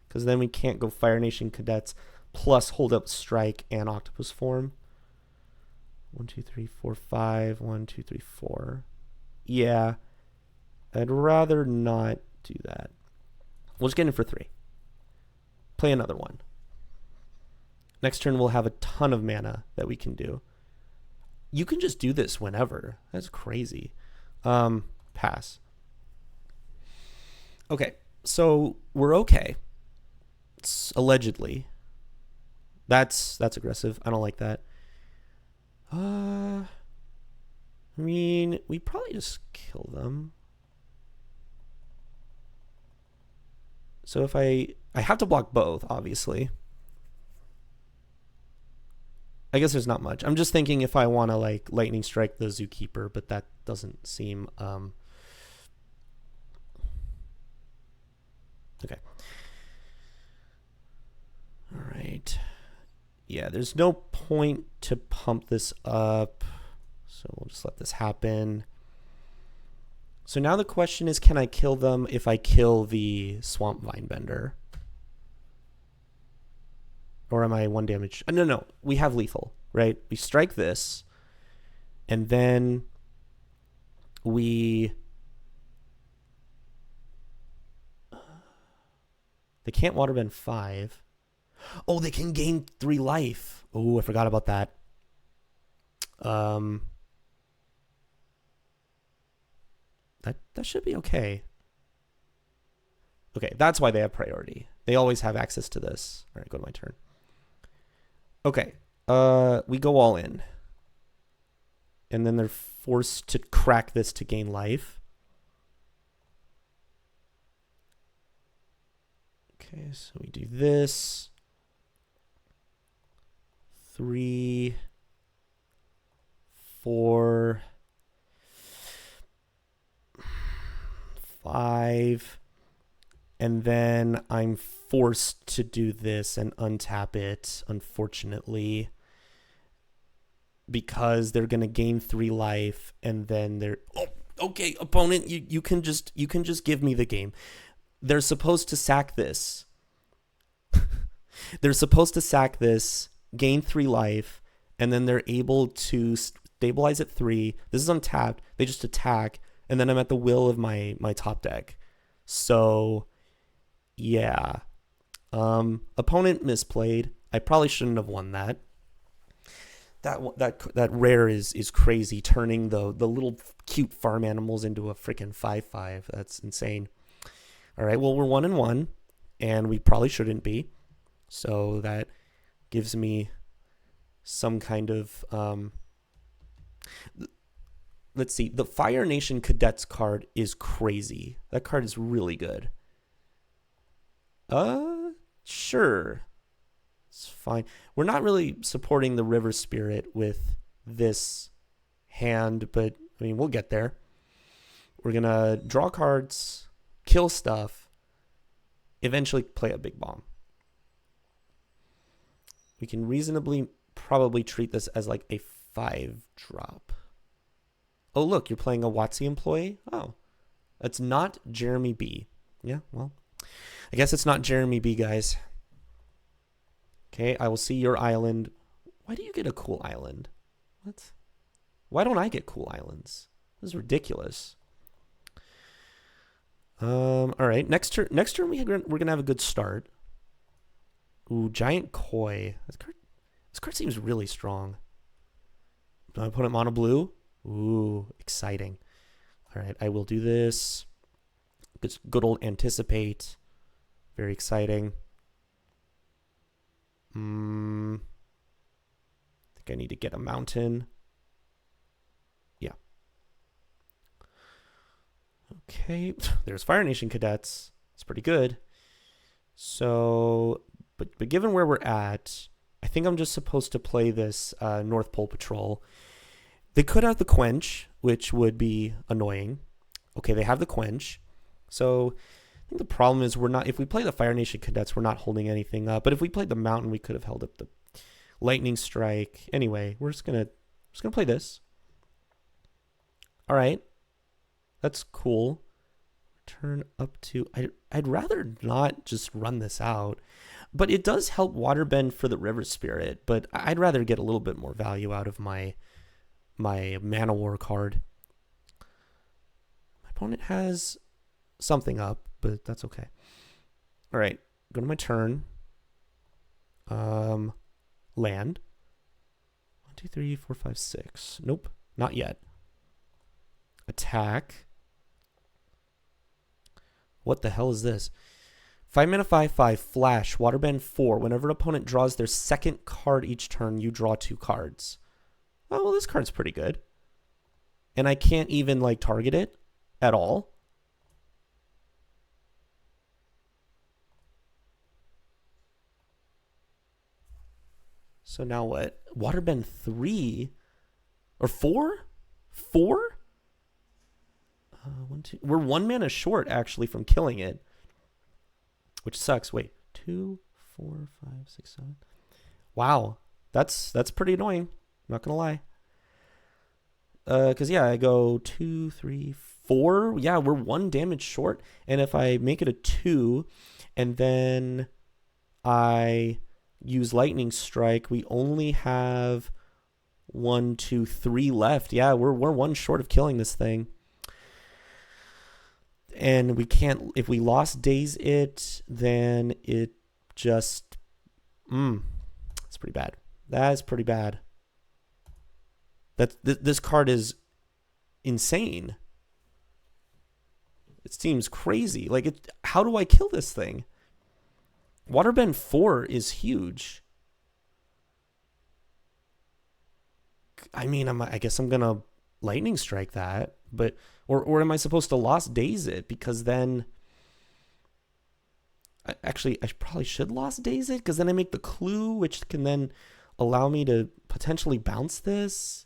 Because then we can't go Fire Nation Cadets plus hold up Strike and Octopus Form. 1, 2, 3, 4, 5. 1, 2, 3, 4. Yeah. I'd rather not do that. We'll just get in for 3. Play another one. Next turn we'll have a ton of mana that we can do. You can just do this whenever. That's crazy. Pass. Okay, so we're okay. It's allegedly. That's aggressive. I don't like that. I mean, we probably just kill them. So if I have to block both, obviously. I guess there's not much. I'm just thinking if I want to like lightning strike the Zookeeper, but that doesn't seem okay. All right. Yeah, there's no point to pump this up. So we'll just let this happen. So now the question is, can I kill them if I kill the Swamp Vinebender? Or am I 1 damage? No. We have lethal, right? We strike this, and then we... They can't waterbend 5. Oh, they can gain 3 life. Oh, I forgot about that. That should be okay. Okay, that's why they have priority. They always have access to this. All right, go to my turn. Okay, we go all in. And then they're forced to crack this to gain life. Okay, so we do this. 3, 4, 5, and then I'm forced to do this and untap it, unfortunately, because they're going to gain 3 life, and then they're... Okay, opponent, you can just give me the game. They're supposed to sack this. They're supposed to sack this, gain 3 life, and then they're able to stabilize at 3. This is untapped. They just attack, and then I'm at the will of my top deck. So, yeah. Opponent misplayed. I probably shouldn't have won that. That rare is crazy, turning the little cute farm animals into a freaking 5/5. That's insane. All right, well, we're 1-1, and we probably shouldn't be. So that gives me some kind of let's see. The Fire Nation Cadets card is crazy. That card is really good. Sure. It's fine. We're not really supporting the River Spirit with this hand, but I mean, we'll get there. We're going to draw cards, kill stuff, eventually play a big bomb. We can reasonably probably treat this as like a 5-drop. Oh, look, you're playing a WotC employee? Oh, that's not Jeremy B. Yeah, well, I guess it's not Jeremy B, guys. Okay, I will see your island. Why do you get a cool island? What? Why don't I get cool islands? This is ridiculous. All right, next turn we're gonna have a good start. Ooh, Giant Koi. This card seems really strong. Do I put it mono blue? Ooh, exciting. All right, I will do this. Good old Anticipate. Very exciting. I think I need to get a mountain. Yeah. Okay, there's Fire Nation Cadets. It's pretty good. So, but given where we're at, I think I'm just supposed to play this North Pole Patrol. They could have the Quench, which would be annoying. Okay, they have the Quench. So I think the problem is if we play the Fire Nation Cadets, we're not holding anything up. But if we played the Mountain, we could have held up the Lightning Strike. Anyway, we're just gonna play this. All right, that's cool. Turn up to. I'd rather not just run this out, but it does help Waterbend for the River Spirit. But I'd rather get a little bit more value out of my Mana War card. My opponent has something up, but that's okay. All right, go to my turn. Land. 1, 2, 3, 4, 5, 6. Nope, not yet. Attack. What the hell is this? 5 mana, 5/5, flash, Waterbend 4. Whenever an opponent draws their second card each turn, you draw 2 cards. Oh, well, this card's pretty good. And I can't even, like, target it at all. So now what? Waterbend 3? Or 4? 4? 1, 2. We're 1 mana short, actually, from killing it. Which sucks. Wait. 2, 4, 5, 6, 7. Wow. That's pretty annoying. Not gonna lie. Because, yeah, I go 2, 3, 4. Yeah, we're 1 damage short. And if I make it a 2, and then I use Lightning Strike, we only have 1, 2, 3 left. Yeah, we're 1 short of killing this thing. And we can't, if we lost Daze it, then it just, that's pretty bad. That is pretty bad. This card is insane. It seems crazy. Like, how do I kill this thing? Waterbend 4 is huge. I mean, I guess I'm gonna Lightning Strike that, but or am I supposed to Lost Daze it? Because then, I probably should Lost Daze it, because then I make the Clue, which can then allow me to potentially bounce this.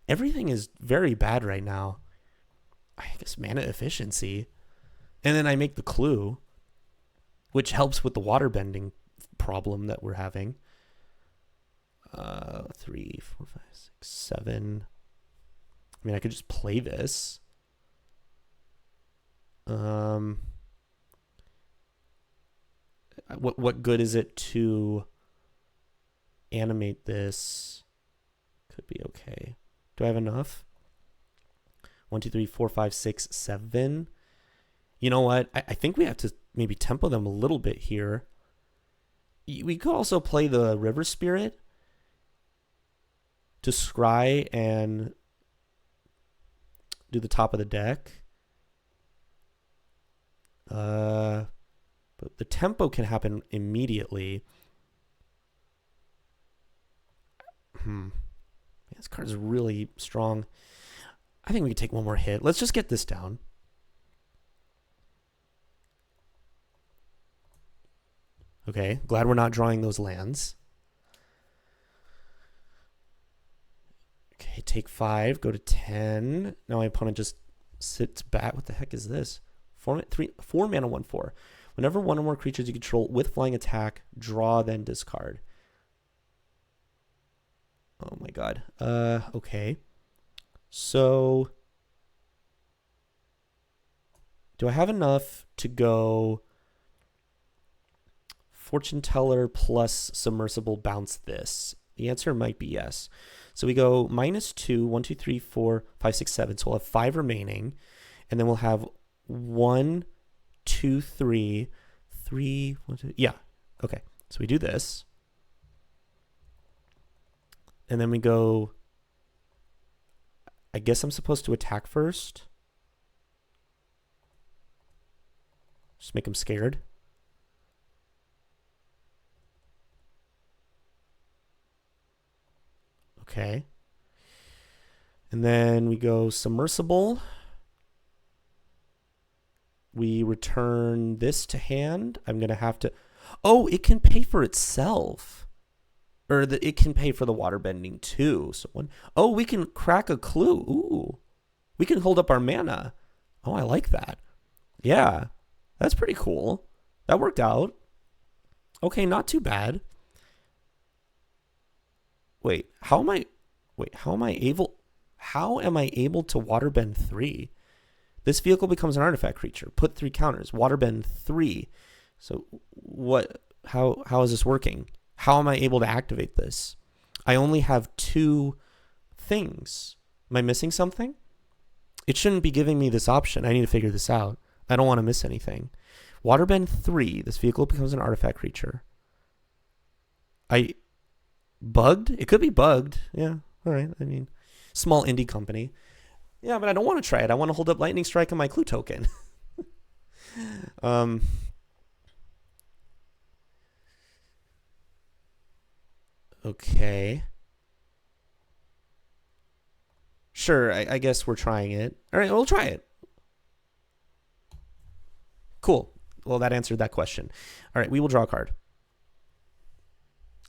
Everything is very bad right now. I guess mana efficiency, and then I make the Clue, which helps with the waterbending problem that we're having. 3, 4, 5, 6, 7. I mean, I could just play this. What good is it to animate this? Could be okay. Do I have enough? 1, 2, 3, 4, 5, 6, 7. You know what? I think we have to maybe tempo them a little bit here. We could also play the River Spirit to scry and do the top of the deck. But the tempo can happen immediately. This card is really strong. I think we can take one more hit. Let's just get this down. Okay, glad we're not drawing those lands. Okay, take 5, go to 10. Now my opponent just sits back. What the heck is this? 4 mana, 1/4. Whenever one or more creatures you control with flying attack, draw, then discard. Oh my god. Okay. So, do I have enough to go Fortune Teller plus Submersible bounce this? The answer might be yes. So we go -2, 1, 2, 3, 4, 5, 6, 7. So we'll have 5 remaining. And then we'll have 1, 2, 3, 3, 1, 2. Yeah. Okay. So we do this. And then we go, I guess I'm supposed to attack first. Just make them scared. Okay. And then we go Submersible. We return this to hand. I'm going to have to... Oh, it can pay for itself. Or it can pay for the water bending too. So we can crack a clue. Ooh. We can hold up our mana. Oh, I like that. Yeah. That's pretty cool. That worked out. Okay, not too bad. How am I able to waterbend 3? This vehicle becomes an artifact creature. Put 3 counters. Waterbend 3. So how is this working? How am I able to activate this? I only have 2 things. Am I missing something? It shouldn't be giving me this option. I need to figure this out. I don't want to miss anything. Waterbend 3. This vehicle becomes an artifact creature. Bugged? It could be bugged. Yeah. All right. I mean, small indie company. Yeah, but I don't want to try it. I want to hold up Lightning Strike on my clue token. Okay. Sure, I guess we're trying it. All right, we'll try it. Cool. Well, that answered that question. All right, we will draw a card.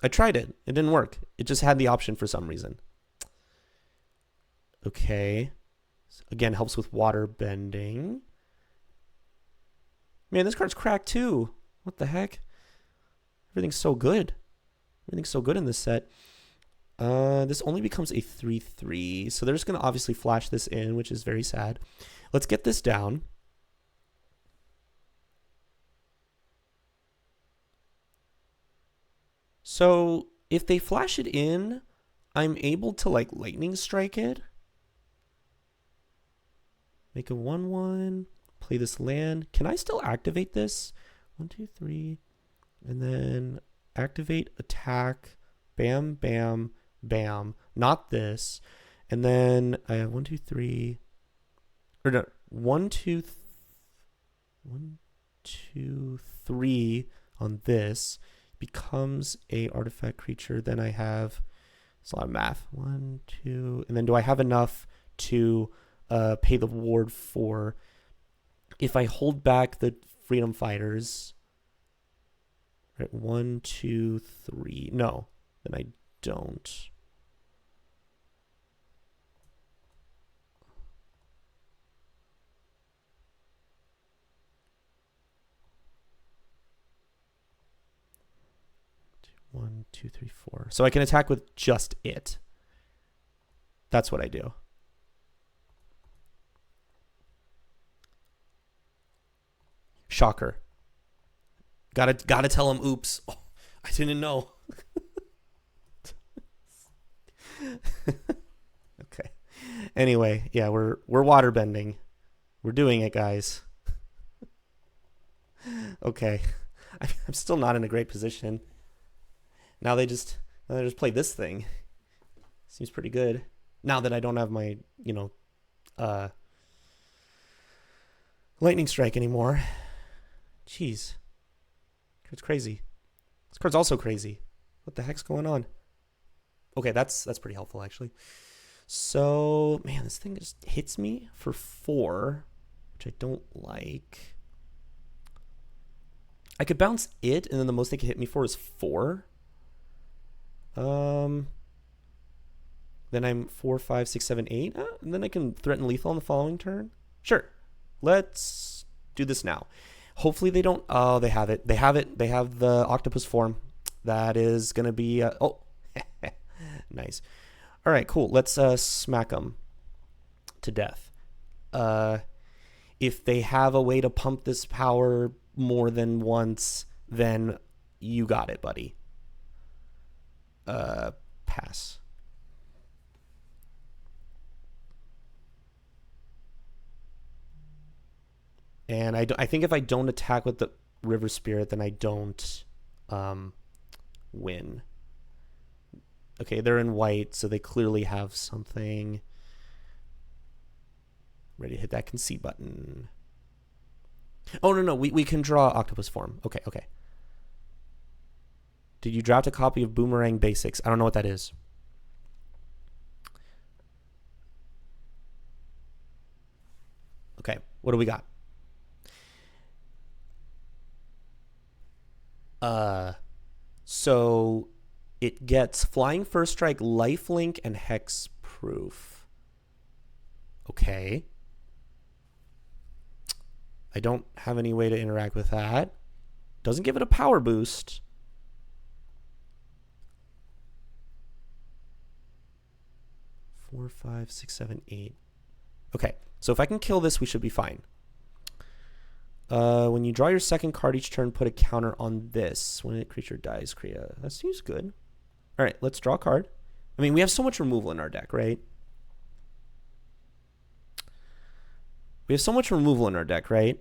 I tried it. It didn't work. It just had the option for some reason. Okay. Again, helps with water bending. Man, this card's cracked too. What the heck? Everything's so good. Everything's so good in this set. This only becomes a 3/3. So they're just going to obviously flash this in, which is very sad. Let's get this down. So if they flash it in, I'm able to like lightning strike it. Make a 1/1. Play this land. Can I still activate this? 1, 2, 3. And then activate, attack, bam, bam, bam. Not this. And then I have 1, 2, 3. Or no, 1, 2, 1, 2, 3 on this. Becomes a artifact creature. Then I have, it's a lot of math. 1, 2. And then do I have enough to pay the ward for, if I hold back the Freedom Fighters? Right, 1, 2, 3. No, then I don't. One, two, three, four. So I can attack with just it. That's what I do. Shocker. Gotta tell him, oops. Oh, I didn't know. Okay. Anyway, yeah, we're waterbending. We're doing it, guys. Okay. I'm still not in a great position. Now they just play this thing. Seems pretty good. Now that I don't have my, lightning strike anymore. Jeez. It's crazy. This card's also crazy. What the heck's going on? Okay, that's pretty helpful actually. So, man, this thing just hits me for 4, which I don't like. I could bounce it, and then the most they could hit me for is 4. Then I'm 4, 5, 6, 7, 8. And then I can threaten lethal on the following turn. Sure. Let's do this now. Hopefully they don't. Oh, they have it. They have it. They have the octopus form. That is going to be. Oh, nice. All right, cool. Let's smack them to death. If they have a way to pump this power more than once, then you got it, buddy. Pass. And I think if I don't attack with the River Spirit, then I don't win. Okay, they're in white, so they clearly have something. Ready to hit that concede button. Oh, no, we can draw octopus form. Okay. Did you draft a copy of Boomerang Basics? I don't know what that is. Okay, what do we got? So it gets Flying First Strike, Lifelink, and Hexproof. Okay. I don't have any way to interact with that. Doesn't give it a power boost. Four, 5, 6, 7, 8. Okay, so if I can kill this, we should be fine. When you draw your second card each turn, put a counter on this. When a creature dies, create a... That seems good. All right, let's draw a card. I mean, we have so much removal in our deck, right? We have so much removal in our deck, right?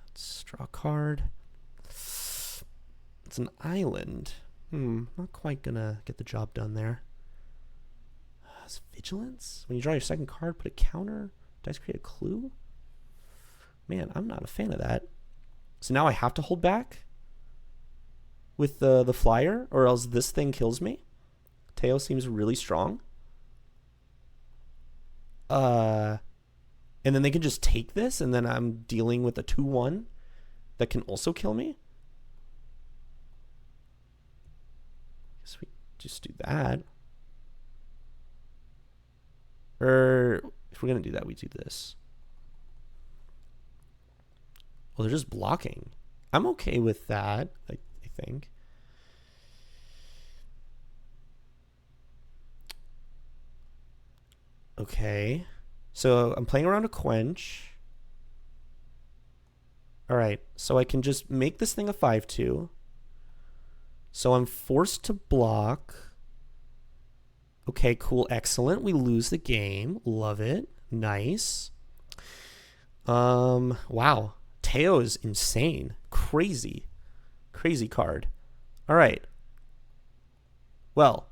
Let's draw a card. It's an island. Not quite gonna get the job done there. It's Vigilance? When you draw your second card, put a counter. Dice create a clue? Man, I'm not a fan of that. So now I have to hold back with the flyer, or else this thing kills me. Teo seems really strong. And then they can just take this, and then I'm dealing with a 2/1 that can also kill me. Guess we just do that. Or if we're gonna do that, we do this. Well, they're just blocking. I'm okay with that, I think. Okay. So I'm playing around a quench. All right. So I can just make this thing a 5/2. So I'm forced to block. Okay, cool. Excellent. We lose the game. Love it. Nice. Wow. Teo is insane. Crazy card. All right. Well,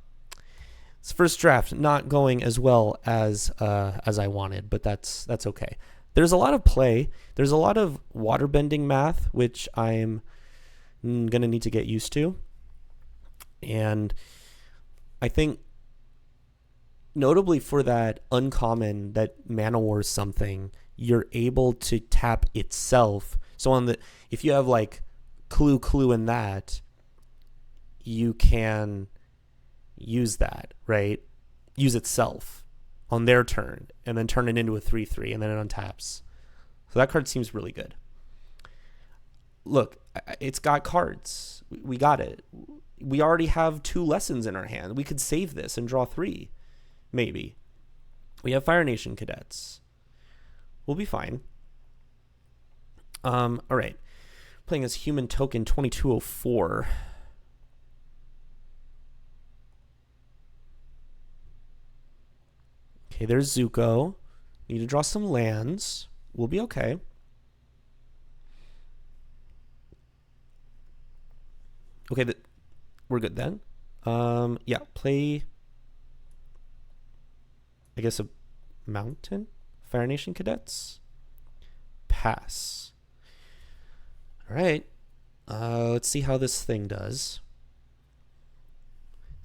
this first draft not going as well as I wanted, but that's okay. There's a lot of play. There's a lot of waterbending math, which I'm gonna need to get used to. And I think notably for that uncommon, that Mana Wars something, you're able to tap itself. So on the, if you have like clue in that, you can use that, right? Use itself on their turn and then turn it into a 3/3 and then it untaps. So that card seems really good. Look, it's got cards. We got it. We already have 2 lessons in our hand. We could save this and draw 3, maybe. We have Fire Nation Cadets. We'll be fine. All right. Playing as human token 2204. Okay, there's Zuko. Need to draw some lands. We'll be okay. Okay, we're good then. Yeah, play, I guess, a mountain? Fire Nation Cadets? Pass. All right. Let's see how this thing does.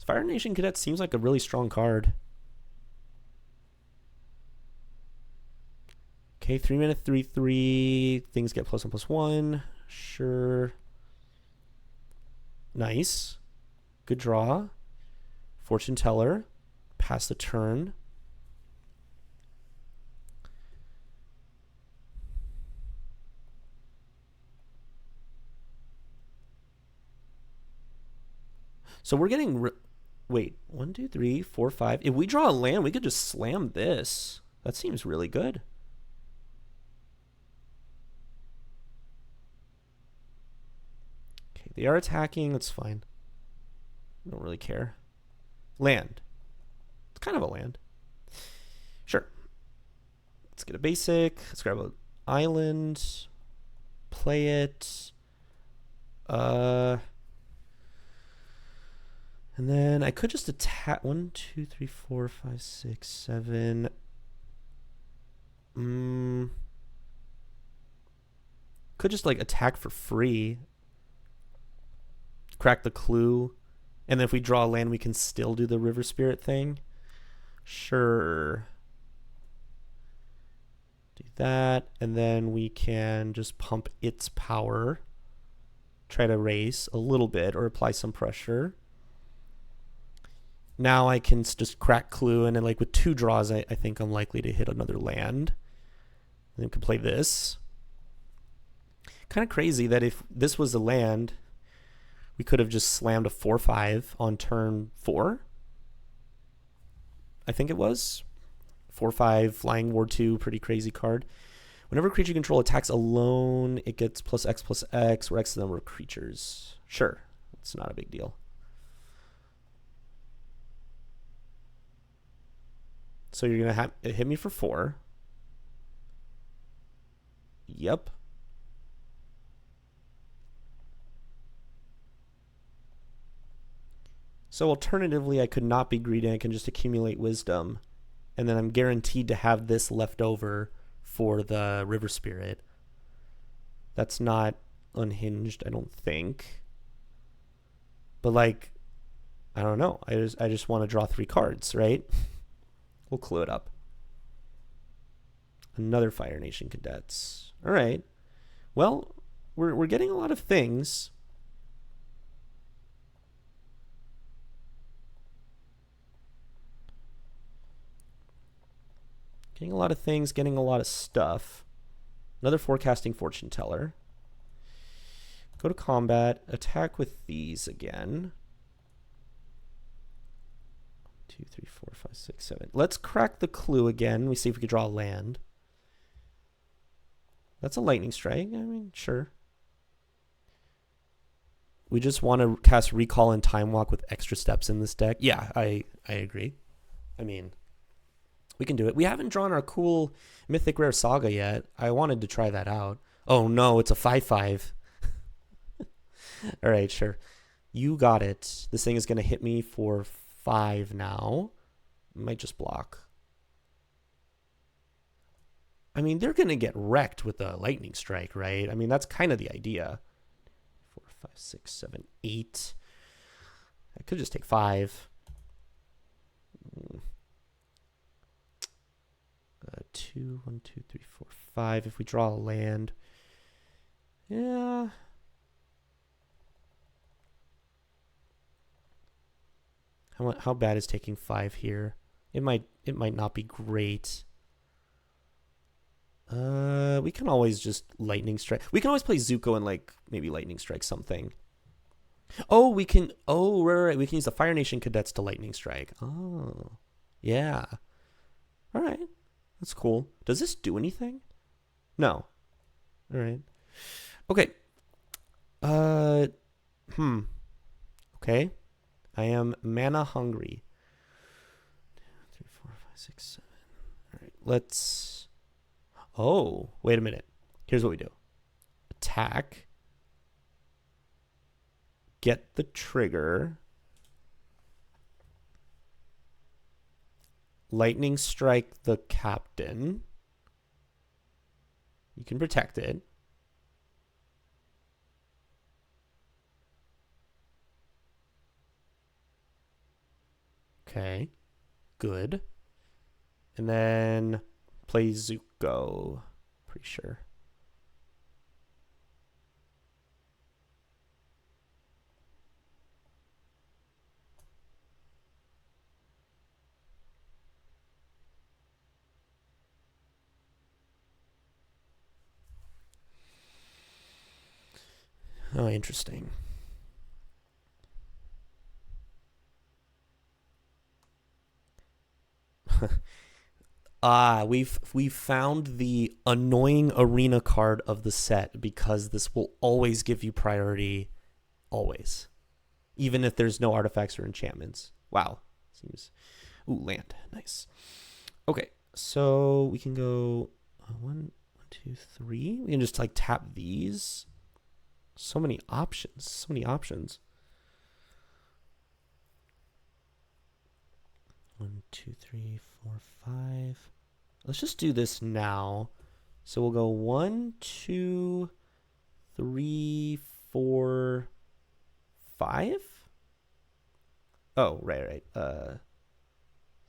Fire Nation Cadets seems like a really strong card. Okay, 3-mana 3/3. Things get +1/+1. Sure. Nice. Good draw. Fortune Teller. Pass the turn. So we're getting... Wait, 1, 2, 3, 4, 5. If we draw a land, we could just slam this. That seems really good. Okay, they are attacking. That's fine. I don't really care. Land. It's kind of a land. Sure. Let's get a basic. Let's grab an island. Play it. And then I could just attack 1, 2, 3, 4, 5, 6, 7. Could just like attack for free. Crack the clue. And then if we draw a land, we can still do the River Spirit thing. Sure. Do that. And then we can just pump its power. Try to race a little bit or apply some pressure. Now I can just crack clue, and then like with 2 draws, I think I'm likely to hit another land. And then we can play this. Kind of crazy that if this was a land, we could have just slammed a 4/5 on turn 4. I think it was 4/5 Flying Ward 2, pretty crazy card. Whenever a creature you control attacks alone, it gets +X/+X, where X is the number of creatures. Sure, it's not a big deal. So you're going to hit me for 4. Yep. So alternatively, I could not be greedy. I can just accumulate wisdom. And then I'm guaranteed to have this left over for the River Spirit. That's not unhinged, I don't think. But like, I don't know. I just want to draw 3 cards, right? We'll clue it up. Another Fire Nation Cadets. All right. Well, we're getting a lot of things. Getting a lot of things, getting a lot of stuff. Another Forecasting Fortune Teller. Go to combat. Attack with these again. 2, 3, 4, 5, 6, 7. Let's crack the clue again. We see if we can draw a land. That's a lightning strike. I mean, sure. We just want to cast Recall and Time Walk with extra steps in this deck. Yeah, I agree. I mean, we can do it. We haven't drawn our cool Mythic Rare Saga yet. I wanted to try that out. Oh no, it's a 5/5. All right, sure. You got it. This thing is going to hit me for 5 now. Might just block. I mean, they're going to get wrecked with the lightning strike, right? I mean, that's kind of the idea. 4, 5, 6, 7, 8. I could just take 5. 2, 1, 2, 3, 4, 5. If we draw a land. Yeah. How bad is taking 5 here? It might not be great. We can always just lightning strike. We can always play Zuko and like maybe lightning strike something. Oh, we can. Oh, right. We can use the Fire Nation Cadets to lightning strike. Oh, yeah. All right, that's cool. Does this do anything? No. All right. Okay. Uh, Okay. I am mana hungry. 3, 4, 5, 6, 7. All right. Let's. Oh, wait a minute. Here's what we do: attack, get the trigger, lightning strike the captain. You can protect it. Okay, good. And then play Zuko. Pretty sure. Oh, interesting. We've found the annoying arena card of the set because this will always give you priority, always, even if there's no artifacts or enchantments. Wow, seems. Ooh, land, nice. Okay, so we can go 1, 2, 3. We can just like tap these. So many options. So many options. 1, 2, 3, 4, 5. Let's just do this now. So we'll go 1, 2, 3, 4, 5. Oh, right.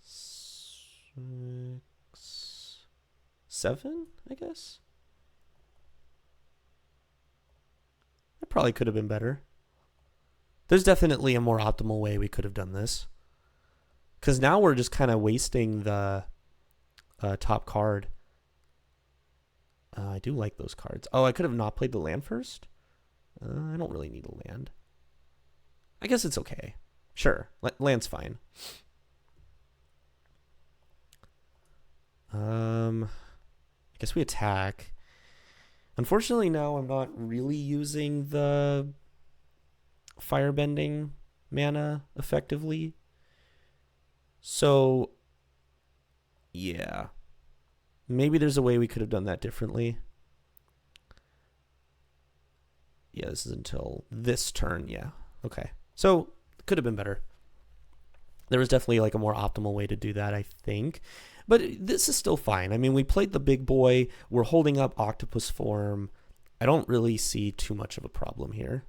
6, 7, I guess. That probably could have been better. There's definitely a more optimal way we could have done this. Because now we're just kind of wasting the top card. I do like those cards. Oh, I could have not played the land first? I don't really need a land. I guess it's okay. Sure, land's fine. I guess we attack. Unfortunately, now I'm not really using the firebending mana effectively. So, yeah. Maybe there's a way we could have done that differently. Yeah, this is until this turn, yeah. Okay. So, could have been better. There was definitely like a more optimal way to do that, I think. But this is still fine. I mean, we played the big boy. We're holding up octopus form. I don't really see too much of a problem here.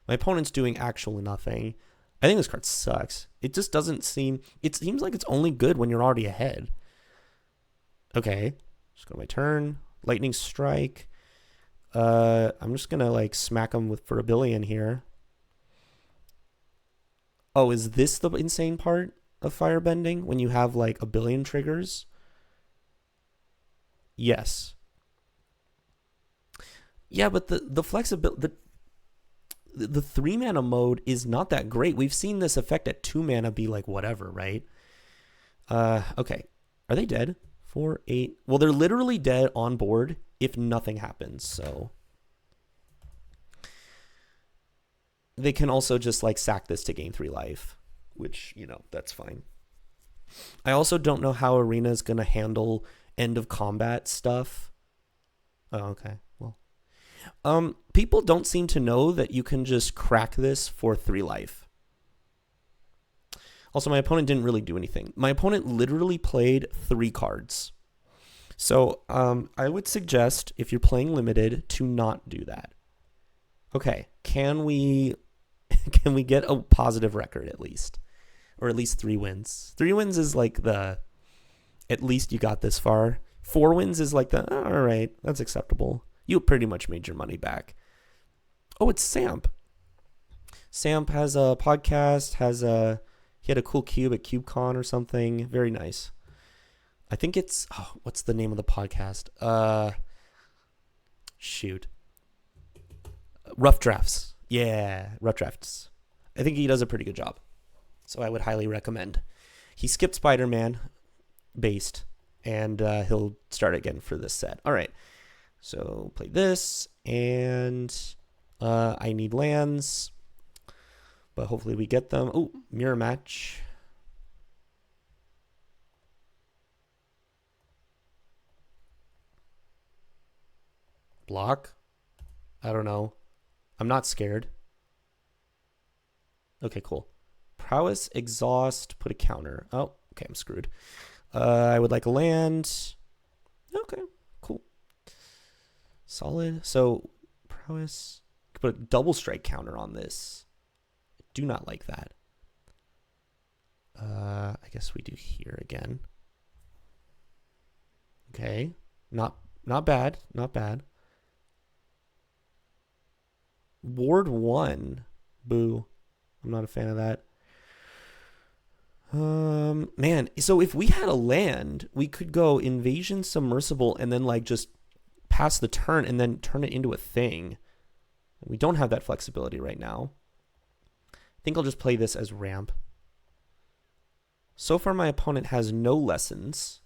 My opponent's doing actually nothing. I think this card sucks. It just doesn't seem... It seems like it's only good when you're already ahead. Okay. Just go to my turn. Lightning strike. I'm just going to like smack him for a billion here. Oh, is this the insane part of firebending? When you have like a billion triggers? Yes. Yeah, but the flexibility... The 3 mana mode is not that great. We've seen this effect at 2 mana be like whatever, right? Okay. Are they dead? 4, 8. Well, they're literally dead on board if nothing happens, so they can also just like sack this to gain 3 life, which, you know, that's fine. I also don't know how Arena is going to handle end of combat stuff. Oh, okay. Well, people don't seem to know that you can just crack this for 3 life. Also, my opponent didn't really do anything. My opponent literally played 3 cards. So I would suggest, if you're playing limited, to not do that. Okay, can we get a positive record at least? Or at least 3 wins. 3 wins is like the, at least you got this far. 4 wins is like the, all right, that's acceptable. You pretty much made your money back. Oh, it's Samp. Samp has a podcast, he had a cool cube at CubeCon or something. Very nice. I think it's, what's the name of the podcast? Shoot. Rough Drafts. Yeah, Rough Drafts. I think he does a pretty good job. So I would highly recommend. He skipped Spider-Man based, and he'll start again for this set. All right. So play this, and I need lands, but hopefully we get them. Oh, mirror match. Block? I don't know. I'm not scared. Okay, cool. Prowess, exhaust, put a counter. Oh, okay, I'm screwed. I would like a land. Okay, cool. Solid. So, prowess. Put a double strike counter on this. I do not like that. I guess we do here again. Okay. Not bad. Not bad. Ward 1. Boo. I'm not a fan of that. Man, so if we had a land, we could go invasion submersible and then like just pass the turn and then turn it into a thing. We don't have that flexibility right now. I think I'll just play this as ramp. So far, my opponent has no lessons.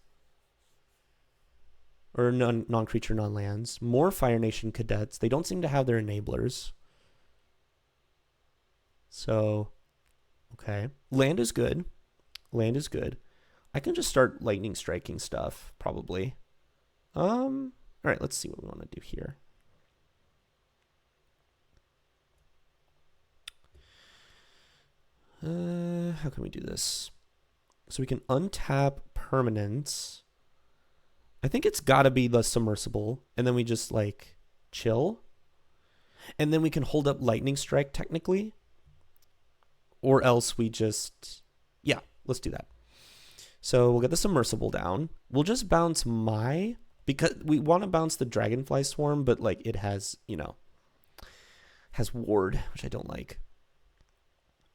Or non-creature, non-lands. More Fire Nation cadets. They don't seem to have their enablers. So, okay. Land is good. Land is good. I can just start lightning striking stuff, probably. All right, let's see what we want to do here. How can we do this? So we can untap permanents. I think it's got to be the submersible, and then we just like chill. And then we can hold up lightning strike technically. Or else we just, yeah, let's do that. So we'll get the submersible down. We'll just bounce because we want to bounce the dragonfly swarm, but like it has, has ward, which I don't like.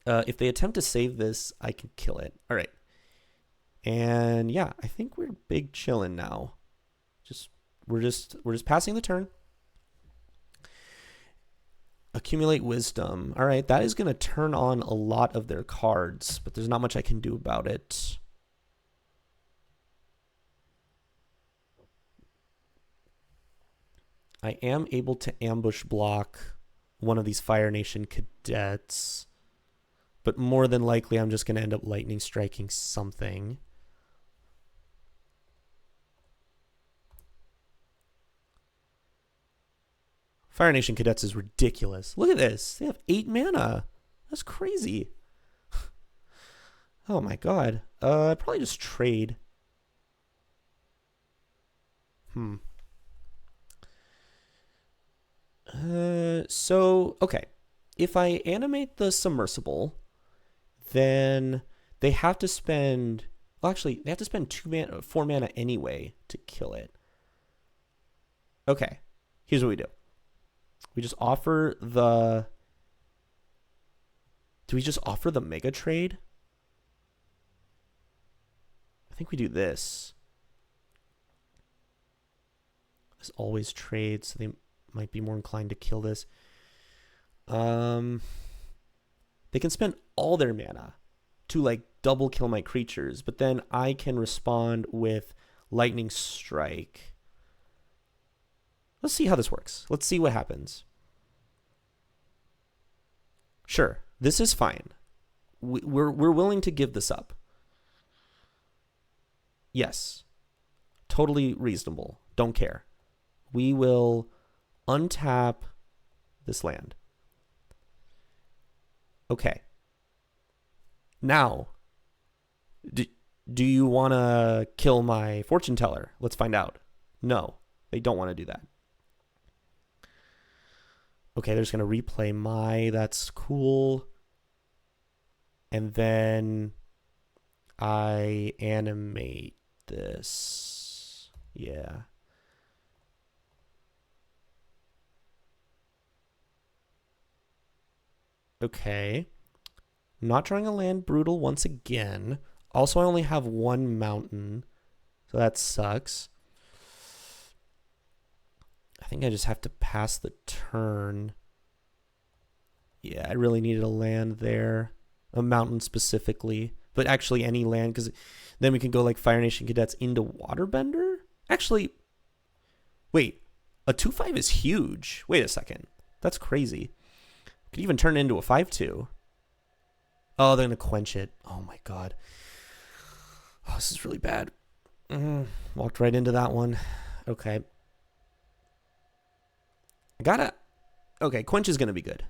If they attempt to save this, I can kill it. All right. And yeah, I think we're big chillin' now. We're just passing the turn. Accumulate wisdom. All right, that is going to turn on a lot of their cards, but there's not much I can do about it. I am able to ambush block one of these Fire Nation cadets, but more than likely I'm just going to end up lightning striking something. Fire Nation cadets is ridiculous. Look at this. They have 8 mana. That's crazy. Oh my god. I'd probably just trade. So, okay. If I animate the submersible, then they have to spend... Well, actually, they have to spend 4 mana anyway to kill it. Okay. Here's what we do. We just offer the... Do we just offer the mega trade? I think we do this. As always trade, so they might be more inclined to kill this. They can spend all their mana to like double kill my creatures, but then I can respond with lightning strike. Let's see how this works. Let's see what happens. Sure, this is fine. We're willing to give this up. Yes, totally reasonable. Don't care. We will untap this land. Okay. Now, do you want to kill my fortune teller? Let's find out. No, they don't want to do that. Okay, they're just going to replay my, that's cool. And then I animate this. Yeah. Okay. I'm not trying to land brutal once again. Also, I only have 1 mountain, so that sucks. I think I just have to pass the turn. Yeah, I really needed a land there. A mountain specifically. But actually any land, because then we can go like Fire Nation Cadets into Waterbender? Actually, wait. A 2/5 is huge. Wait a second. That's crazy. Could even turn it into a 5-2. Oh, they're going to quench it. Oh, my God. Oh, this is really bad. Walked right into that one. Okay. Okay, quench is going to be good.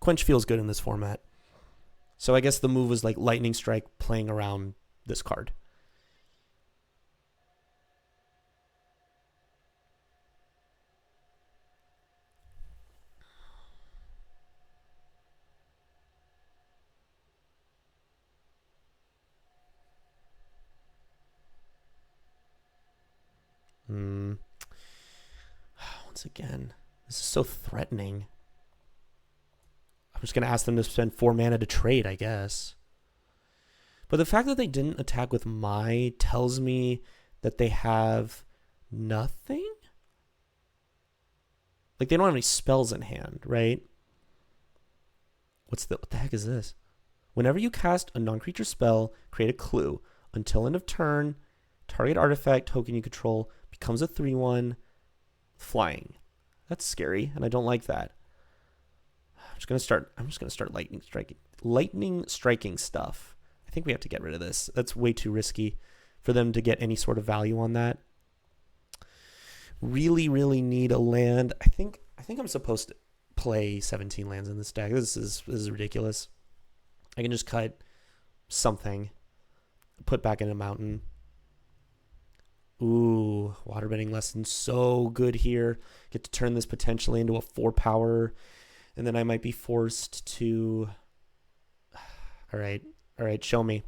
Quench feels good in this format. So I guess the move was like Lightning Strike playing around this card. Once again, this is so threatening. I'm just going to ask them to spend 4 mana to trade, I guess. But the fact that they didn't attack with Mai tells me that they have nothing? Like, they don't have any spells in hand, right? What the heck is this? Whenever you cast a non-creature spell, create a clue. Until end of turn, target artifact token you control becomes a 3/1 flying. That's scary, and I don't like that. I'm just gonna start lightning striking stuff. I think we have to get rid of this. That's way too risky for them to get any sort of value on that. Really, really need a land. I think I'm supposed to play 17 lands in this deck. This is ridiculous. I can just cut something, put back in a mountain. Ooh, Waterbending Lesson, so good here. Get to turn this potentially into a 4-power, and then I might be forced to... All right, show me.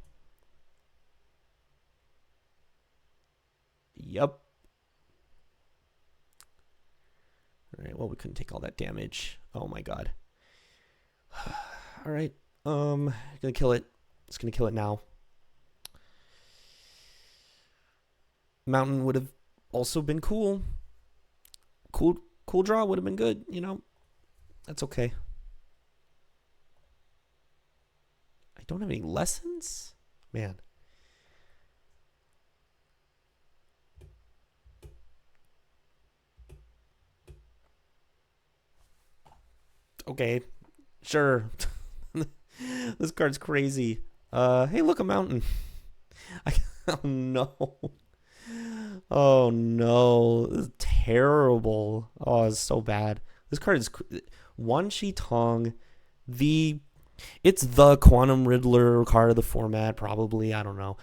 Yep. All right, well, we couldn't take all that damage. Oh my God. All right, gonna kill it. It's gonna kill it now. Mountain would have also been cool. Cool draw would have been good, you know. That's okay. I don't have any lessons? Man. Okay. Sure. This card's crazy. Hey, look, a mountain. Oh, no. Oh, no. This is terrible. Oh, it's so bad. This card is... Wan Shi Tong, it's the Quantum Riddler card of the format, probably. I don't know.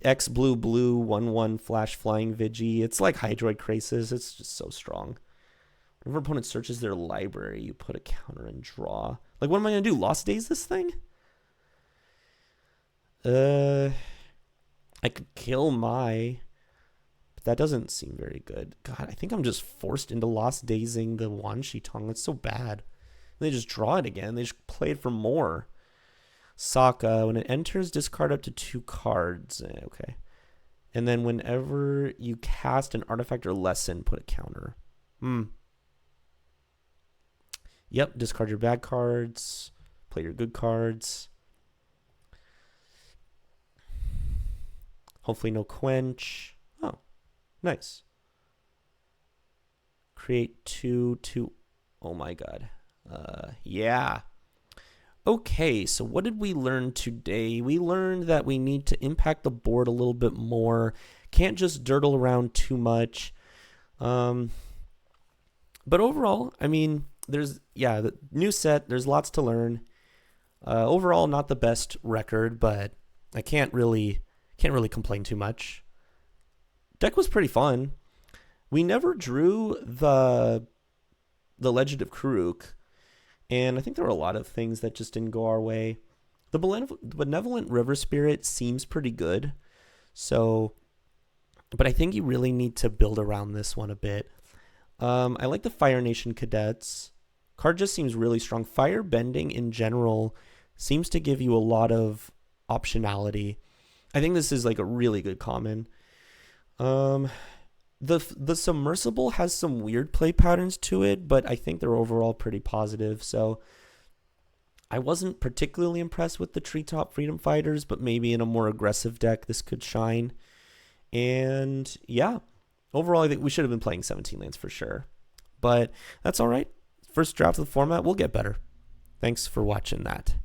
X blue 1/1 flash flying Vigi. It's like Hydroid Krasis. It's just so strong. Whenever opponent searches their library, you put a counter and draw. Like, what am I gonna do? Lost Days this thing? I could kill Mai, but that doesn't seem very good. God, I think I'm just forced into Lost Daysing the Wan Shi Tong. That's so bad. They just draw it again. They just play it for more. Sokka, when it enters, discard up to 2 cards. Okay. And then whenever you cast an artifact or lesson, put a counter. Yep, discard your bad cards. Play your good cards. Hopefully no quench. Oh, nice. Create 2. Oh my God. Yeah. Okay, so what did we learn today? We learned that we need to impact the board a little bit more. Can't just dirtle around too much. But overall, I mean, the new set, there's lots to learn. Overall, not the best record, but I can't really complain too much. Deck was pretty fun. We never drew the Legend of Karuk, and I think there were a lot of things that just didn't go our way. The Benevolent River Spirit seems pretty good, but I think you really need to build around this one a bit. I like the Fire Nation Cadets. Card just seems really strong. Fire Bending in general seems to give you a lot of optionality. I think this is like a really good common. The Submersible has some weird play patterns to it, but I think they're overall pretty positive. So I wasn't particularly impressed with the Treetop Freedom Fighters, but maybe in a more aggressive deck this could shine. And yeah, overall I think we should have been playing 17 lands for sure. But that's all right. first draft of the format will get better. Thanks for watching that.